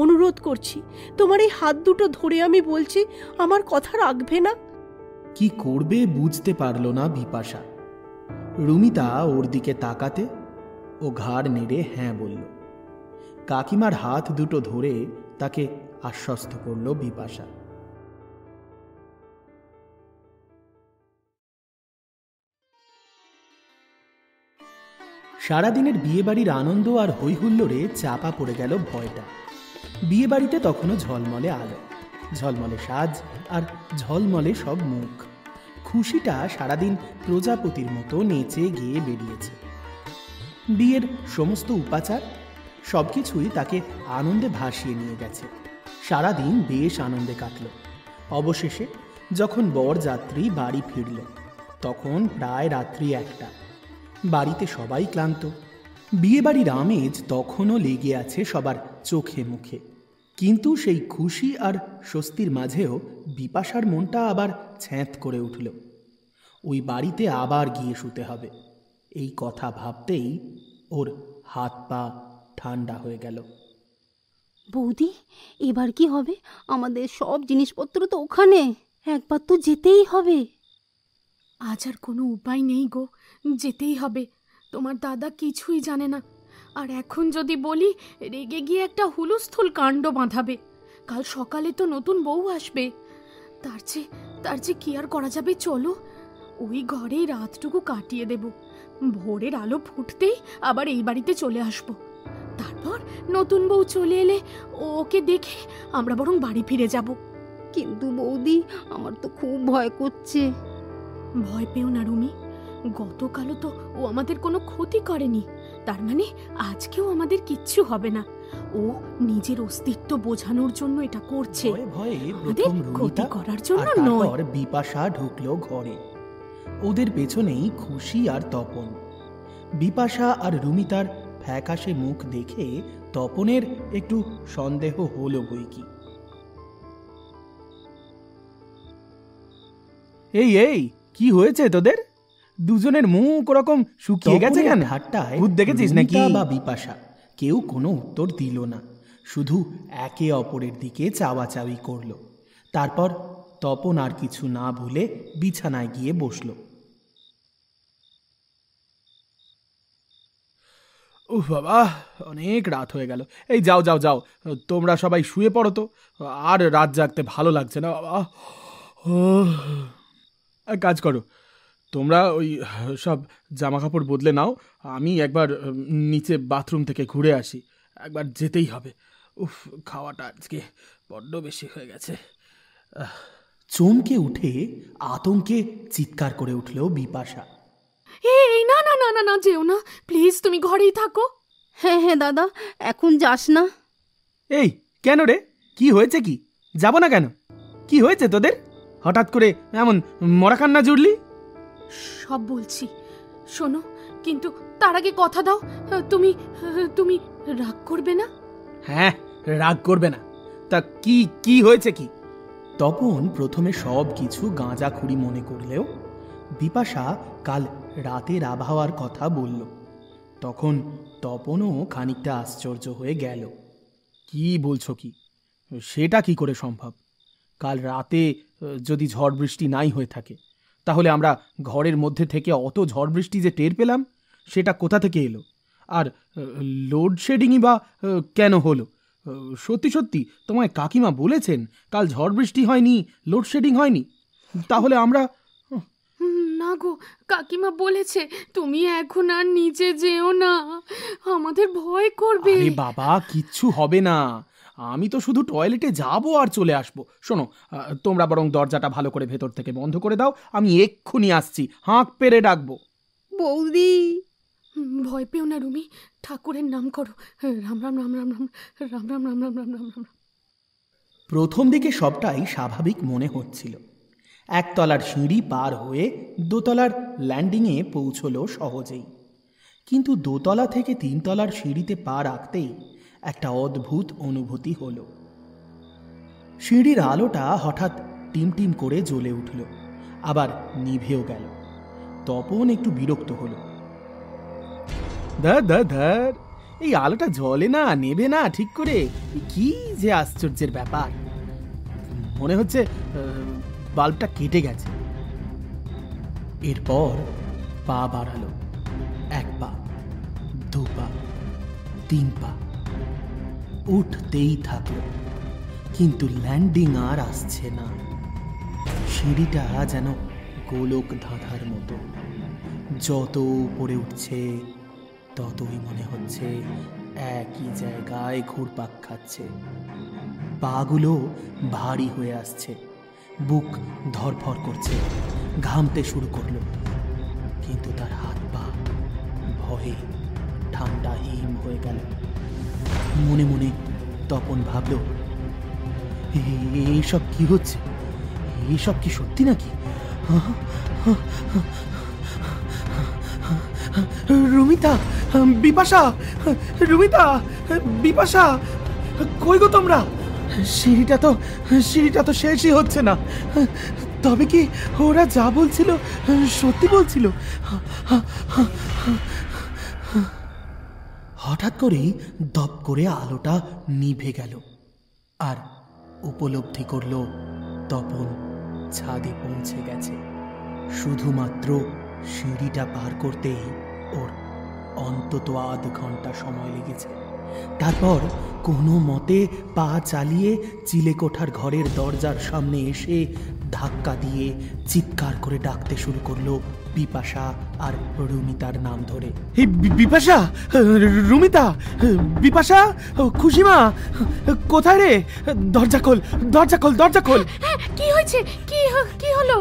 অনুরোধ করছি, তোমার এই হাত দুটো ধরে আমি বলছি, আমার কথা রাখবে না? কি করবে বুঝতে পারল না বিপাশা। রুমিতা ওর দিকে তাকাতে ও ঘাড় নেড়ে হ্যাঁ বলল। কাকিমার হাত দুটো ধরে তাকে আশ্বস্ত করল বিপাশা। সারাদিনের বিয়েবাড়ির আনন্দ আর হৈহুল্লোড়ে চাপা পড়ে গেল ভয়টা। বিয়েবাড়িতে তখনও ঝলমলে আলো, ঝলমলে সাজ আর ঝলমলে সব মুখ। খুশিটা সারাদিন প্রজাপতির মতো নেচে গিয়ে বেরিয়েছে। বিয়ের সমস্ত উপাচার সবকিছুই তাকে আনন্দে ভাসিয়ে নিয়ে গেছে। সারাদিন বেশ আনন্দে কাটল। অবশেষে যখন বরযাত্রী বাড়ি ফিরল, তখন প্রায় রাত্রি 1টা। বাড়িতে সবাই ক্লান্ত। বিয়েবাড়ির আমেজ তখনও লেগে আছে সবার চোখে মুখে, কিন্তু সেই খুশি আর স্বস্তির মাঝেও বিপাশার মনটা আবার ছ্যাঁত করে উঠল। ওই বাড়িতে আবার গিয়ে শুতে হবে, এই কথা ভাবতেই ওর হাত পা ঠান্ডা হয়ে গেল। বৌদি, এবার কি হবে? আমাদের সব জিনিসপত্র তো ওখানে, একবার তো যেতেই হবে। আজ আর কোনো উপায় নেই গো, যেতেই হবে। তোমার দাদা কিছুই জানে না। আর এখন যদি বলি, রেগে গিয়ে একটা হুলস্থুল কাণ্ড বাঁধাবে। কাল সকালে তো নতুন বউ আসবে। তার চেয়ে কি আর করা যাবে, চলো ওই ঘরে রাতটুকু কাটিয়ে দেব। ভোরের আলো ফুটতেই আবার এই বাড়িতে চলে আসব। তারপর নতুন বউ চলে এলে ওকে দেখে আমরা বরং বাড়ি ফিরে যাব। কিন্তু বৌদি, আমার তো খুব ভয় করছে। ভয় পেও না রুমি, গতকালও তো ও আমাদের কোনো ক্ষতি করেনি, তার মানে আজকেও আমাদের কিচ্ছু হবে না। ও নিজের অস্তিত্ব বোঝানোর জন্য এটা করছে, ভয়ে আমাদের ক্ষতি করার জন্য নয়। তারপর বিপাশা ঢুকলো ঘরে। ওদের পেছনেই খুশি আর তপন। বিপাশা আর রুমিতার ফ্যাকাশে মুখ দেখে তপনের একটু সন্দেহ হলো বইকি। এই কি হয়েছে তোদের? দুজনের মুখ ওরকম শুকিয়ে গেছে কেন? ঠাট্টায় ভূত দেখেছিস নাকি? বা বিপাশা কেউ কোনো উত্তর দিল না, শুধু একে অপরের দিকে চাওয়াচাওয়ি করলো। তারপর তপন আর কিছু না ভুলে বিছানায় গিয়ে বসলো। উফ বাবা, অনেক রাত হয়ে গেল। এই যাও যাও যাও, তোমরা সবাই শুয়ে পড়ো তো, আর রাত জাগতে ভালো লাগছে না বাবা। কাজ করো, তোমরা ওই সব জামা কাপড় বদলে নাও, আমি একবার নিচে বাথরুম থেকে ঘুরে আসি, একবার যেতেই হবে। উফ, খাওয়াটা আজকে বড্ড বেশি হয়ে গেছে। চমকে উঠে আতঙ্কে চিৎকার করে উঠল বিপাশা। এই না না না না না, যেও না প্লিজ, তুমি ঘরেই থাকো। হ্যাঁ দাদা, এখন যাস না। এই কেন রে, কি হয়েছে? কি যাব না কেন? কি হয়েছে তোদের? হঠাৎ করে এমন মরা কান্না জুড়লি? সব বলছি, শোনো, কিন্তু তার আগে কথা দাও, তুমি তুমি রাগ করবে না? হ্যাঁ, রাগ করবে না। তা কি হয়েছে কি? তপন প্রথমে সব কিছু গাঁজাখুরি মনে করলেও বিপাশা কাল রাতের আবহাওয়ার কথা বলল। তখন তপনও খানিকটা আশ্চর্য হয়ে গেল। কি বলছো কি? সেটা কি করে সম্ভব? কাল রাতে যদি ঝড় বৃষ্টি নাই হয়ে থাকে, তাহলে আমরা ঘরের মধ্যে থেকে অত ঝড় বৃষ্টি যে টের পেলাম, সেটা কোথা থেকে এলো? আর লোডশেডিংই বা কেন হলো? সত্যি সত্যি তোমায় কাকিমা বলেছেন কাল ঝড় বৃষ্টি হয়নি, লোডশেডিং হয়নি? তাহলে আমরা... না গো, কাকিমা বলেছে তুমি এখন আর নিচে যেও না, আমাদের ভয় করবে। আরে বাবা, কিচ্ছু হবে না, আমি তো শুধু টয়লেটে যাব আর চলে আসবো। শোনো, তোমরা বরং দরজাটা ভালো করে ভেতর থেকে বন্ধ করে দাও, আমি এক্ষুনি আসছি, হাঁক পেরে ডাকবো। বৌদি, ভয় পেও না রুমি, ঠাকুরের নাম করো, রাম রাম রাম রাম রাম রাম রাম রাম রাম রাম রাম রাম। প্রথম দিকে সবটাই স্বাভাবিক মনে হচ্ছিল। একতলার সিঁড়ি পার হয়ে দোতলার ল্যান্ডিংয়ে পৌঁছলো সহজেই, কিন্তু দোতলা থেকে তিনতলার সিঁড়িতে পা রাখতেই একটা অদ্ভুত অনুভূতি হলো। সিঁড়ির আলোটা হঠাৎ টিমটিম করে জ্বলে উঠল, আবার নিভেও গেল। তপন একটু বিরক্ত হলো। ধর, এই আলোটা জ্বলে না, নেবে না ঠিক করে, কি যে আশ্চর্যের ব্যাপার। মনে হচ্ছে বাল্বটা কেটে গেছে। এরপর পা বাড়ালো, 1 পা, 2 পা, 3 পা, উঠতেই থাকলো, কিন্তু ল্যান্ডিং আর আসছে না। সিঁড়িটা যেন গোলক ধাঁধার মতো, যত উপরে উঠছে ততই মনে হচ্ছে একই জায়গায় ঘুরপাক খাচ্ছে। পাগুলো ভারী হয়ে আসছে, বুক ধরফর করছে, ঘামতে শুরু করলো, কিন্তু তার হাত পা ভয়ে ঠান্ডা হিম হয়ে গেল। মনে মনে তপন ভাবল, এইসব কি হচ্ছে? এইসব কি সত্যি নাকি? রুমিতা, বিপাশা, রুমিতা, বিপাশা, কই গো তোমরা? সিঁড়িটা তো শেষই হচ্ছে না। তবে কি ওরা যা বলছিল সত্যি বলছিল? হঠাৎ করেই দপ করে আলোটা নিভে গেল, আর উপলব্ধি করল তপন ছাদে পৌঁছে গেছে। শুধুমাত্র সিঁড়িটা পার করতেই ওর অন্তত আধ ঘন্টা সময় লেগেছে। তারপর কোনো মতে পা চালিয়ে চিলেকোঠার ঘরের দরজার সামনে এসে ধাক্কা দিয়ে চিৎকার করে ডাকতে শুরু করলো বিপাশা আর রুমিতার নাম ধরে। বিপাশা, রুমিতা, বিপাশা, খুশিমা, কোথায় রে? দরজা খোল, দরজা খোল, দরজা খোল। কি হয়েছে? কি হলো?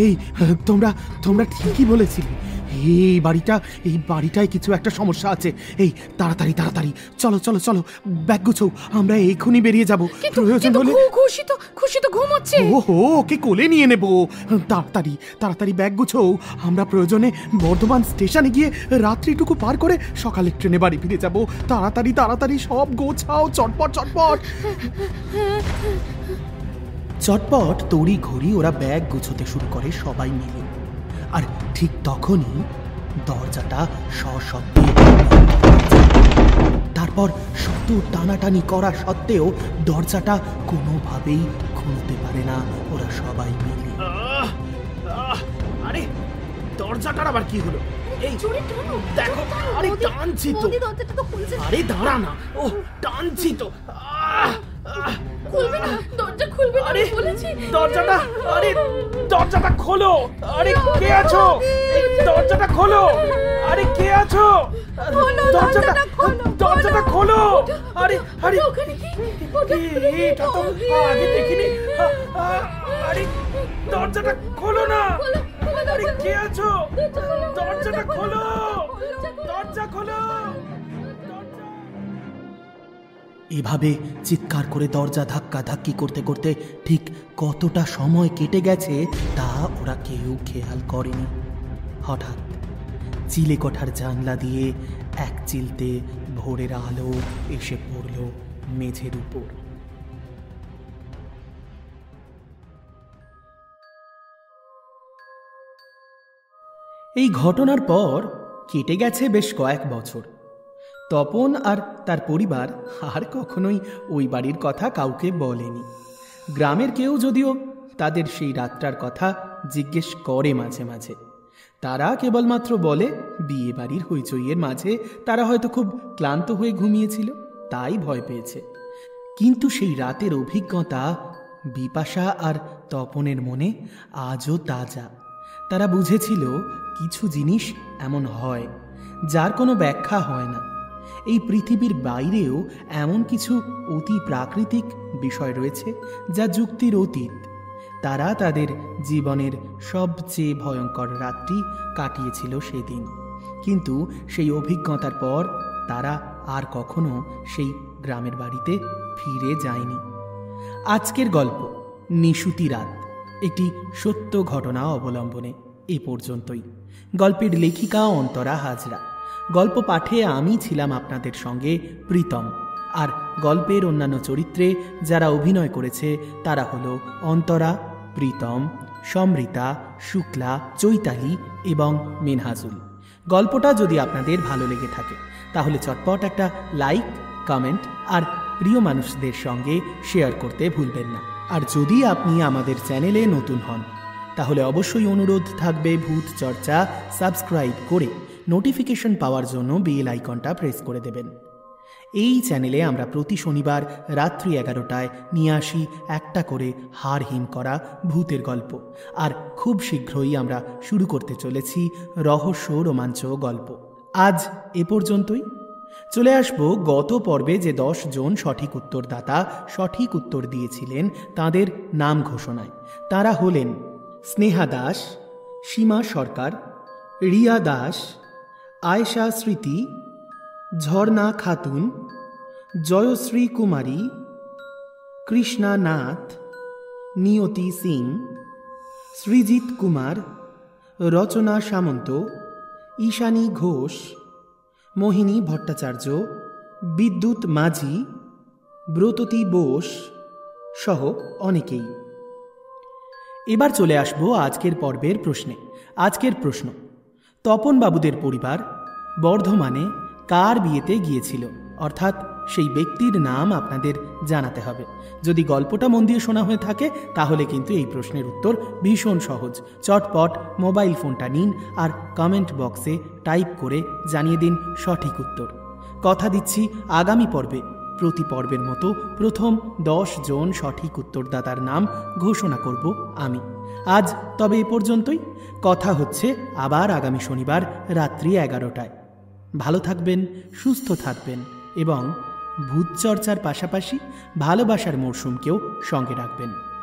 এই তোমরা ঠিকই বলেছিলে। এই বাড়িটায় কিছু একটা সমস্যা আছে। এই তাড়াতাড়ি চলো চলো চলো, ব্যাগ গুছো, আমরা এক্ষুনি বেরিয়ে যাব। প্রয়োজন হলে খুশি তো ঘুমোচ্ছে। ওহো, ওকে কোলে নিয়ে নেব। তাড়াতাড়ি ব্যাগ গুছো, আমরা প্রয়োজনে বর্ধমান স্টেশনে গিয়ে রাত্রিটুকু পার করে সকালের ট্রেনে বাড়ি ফিরে যাব। তাড়াতাড়ি সব গোছাও, চটপট তড়ি ঘড়ি ওরা ব্যাগ গুছোতে শুরু করে সবাই মিলে। আর ঠিক তখনই দরজাটা সশব্দে, তারপর শত টানাটানি করা সত্ত্বেও দরজাটা কোনোভাবেই খুলতে পারে না ওরা সবাই মিলে। আরে দরজাটার আবার কি হলো? এই দেখো, আরে টানছি তো। আরে দাঁড়া না, ও টানছি তো। খুলবে না, দরজা খুলবে না, বলেছি। দরজাটা খোলো। আরে কে আছো? দরজাটা খোলো। আরে কে আছো? দরজাটা খোলো। আরে এটা তো আগে দেখিনি। আরে দরজাটা খোলো না। আরে কে আছো? দরজাটা খোলো, দরজা খোলো। এভাবে চিৎকার করে দরজা ধাক্কি করতে করতে ঠিক কতটা সময় কেটে গেছে তা ওরা কেউ খেয়াল করেনি। হঠাৎ চিলেকোঠার জানলা দিয়ে এক চিলতে ভোরের আলো এসে পড়ল মেঝের উপর। এই ঘটনার পর কেটে গেছে বেশ কয়েক বছর। তপন আর তার পরিবার আর কখনোই ওই বাড়ির কথা কাউকে বলেনি। গ্রামের কেউ যদিও তাদের সেই রাতটার কথা জিজ্ঞেস করে মাঝে মাঝে, তারা কেবলমাত্র বলে বিয়ে বাড়ির হইচইয়ের মাঝে তারা হয়তো খুব ক্লান্ত হয়ে ঘুমিয়েছিল, তাই ভয় পেয়েছে। কিন্তু সেই রাতের অভিজ্ঞতা বিপাশা আর তপনের মনে আজও তাজা। তারা বুঝেছিল কিছু জিনিস এমন হয় যার কোনো ব্যাখ্যা হয় না। এই পৃথিবীর বাইরেও এমন কিছু অতি প্রাকৃতিক বিষয় রয়েছে যা যুক্তির অতীত। তারা তাদের জীবনের সবচেয়ে ভয়ঙ্কর রাতটি কাটিয়েছিল সেদিন, কিন্তু সেই অভিজ্ঞতার পর তারা আর কখনো সেই গ্রামের বাড়িতে ফিরে যায়নি। আজকের গল্প নিশুতি রাত একটি সত্য ঘটনা অবলম্বনে এ পর্যন্তই। গল্পের লেখিকা অন্তরা হাজরা। গল্প পাঠে আমি ছিলাম আপনাদের সঙ্গে প্রীতম। আর গল্পের অন্যান্য চরিত্রে যারা অভিনয় করেছে তারা হলো অন্তরা, প্রীতম, সমৃতা, শুক্লা, চৈতালি এবং মিনহাজুল। গল্পটা যদি আপনাদের ভালো লেগে থাকে তাহলে চটপট একটা লাইক, কমেন্ট আর প্রিয় মানুষদের সঙ্গে শেয়ার করতে ভুলবেন না। আর যদি আপনি আমাদের চ্যানেলে নতুন হন তাহলে অবশ্যই অনুরোধ থাকবে ভূত চর্চা সাবস্ক্রাইব করে নোটিফিকেশন পাওয়ার জন্য বেল আইকনটা প্রেস করে দেবেন। এই চ্যানেলে আমরা প্রতি শনিবার রাত্রি 11টায় নিয়ে আসি একটা করে হাড়হিম করা ভূতের গল্প। আর খুব শীঘ্রই আমরা শুরু করতে চলেছি রহস্য রোমাঞ্চ গল্প। আজ এ পর্যন্তই। চলে আসব গত পর্বে যে 10 জন সঠিক উত্তরদাতা সঠিক উত্তর দিয়েছিলেন তাদের নাম ঘোষণায়। তারা হলেন স্নেহা দাস, সীমা সরকার, রিয়া দাস, আয়েশা স্মৃতি, ঝর্ণা খাতুন, জয়শ্রী কুমারী, কৃষ্ণা নাথ, নিয়তি সিং, সৃজিত কুমার, রচনা সামন্ত, ঈশানী ঘোষ, মোহিনী ভট্টাচার্য, বিদ্যুৎ মাঝি, ব্রততী বোস সহ অনেকেই। এবার চলে আসব আজকের পর্বের প্রশ্নে। আজকের প্রশ্ন: তপন বাবুদের পরিবার বর্ধমানে কার বিয়েতে গিয়েছিল, অর্থাৎ সেই ব্যক্তির নাম আপনাদের জানাতে হবে। যদি গল্পটা মন দিয়ে শোনা হয়ে থাকে তাহলে কিন্তু এই প্রশ্নের উত্তর ভীষণ সহজ। চটপট মোবাইল ফোনটা নিন আর কমেন্ট বক্সে টাইপ করে জানিয়ে দিন সঠিক উত্তর। কথা দিচ্ছি আগামী পর্বে প্রতি পর্বের মতো প্রথম 10 জন সঠিক উত্তরদাতার নাম ঘোষণা করব আমি। আজ তবে এ পর্যন্তই। কথা হচ্ছে আবার আগামী শনিবার রাত্রি 11টায়। ভালো থাকবেন, সুস্থ থাকবেন এবং ভূত চর্চার পাশাপাশি ভালোবাসার মরশুমকেও সঙ্গে রাখবেন।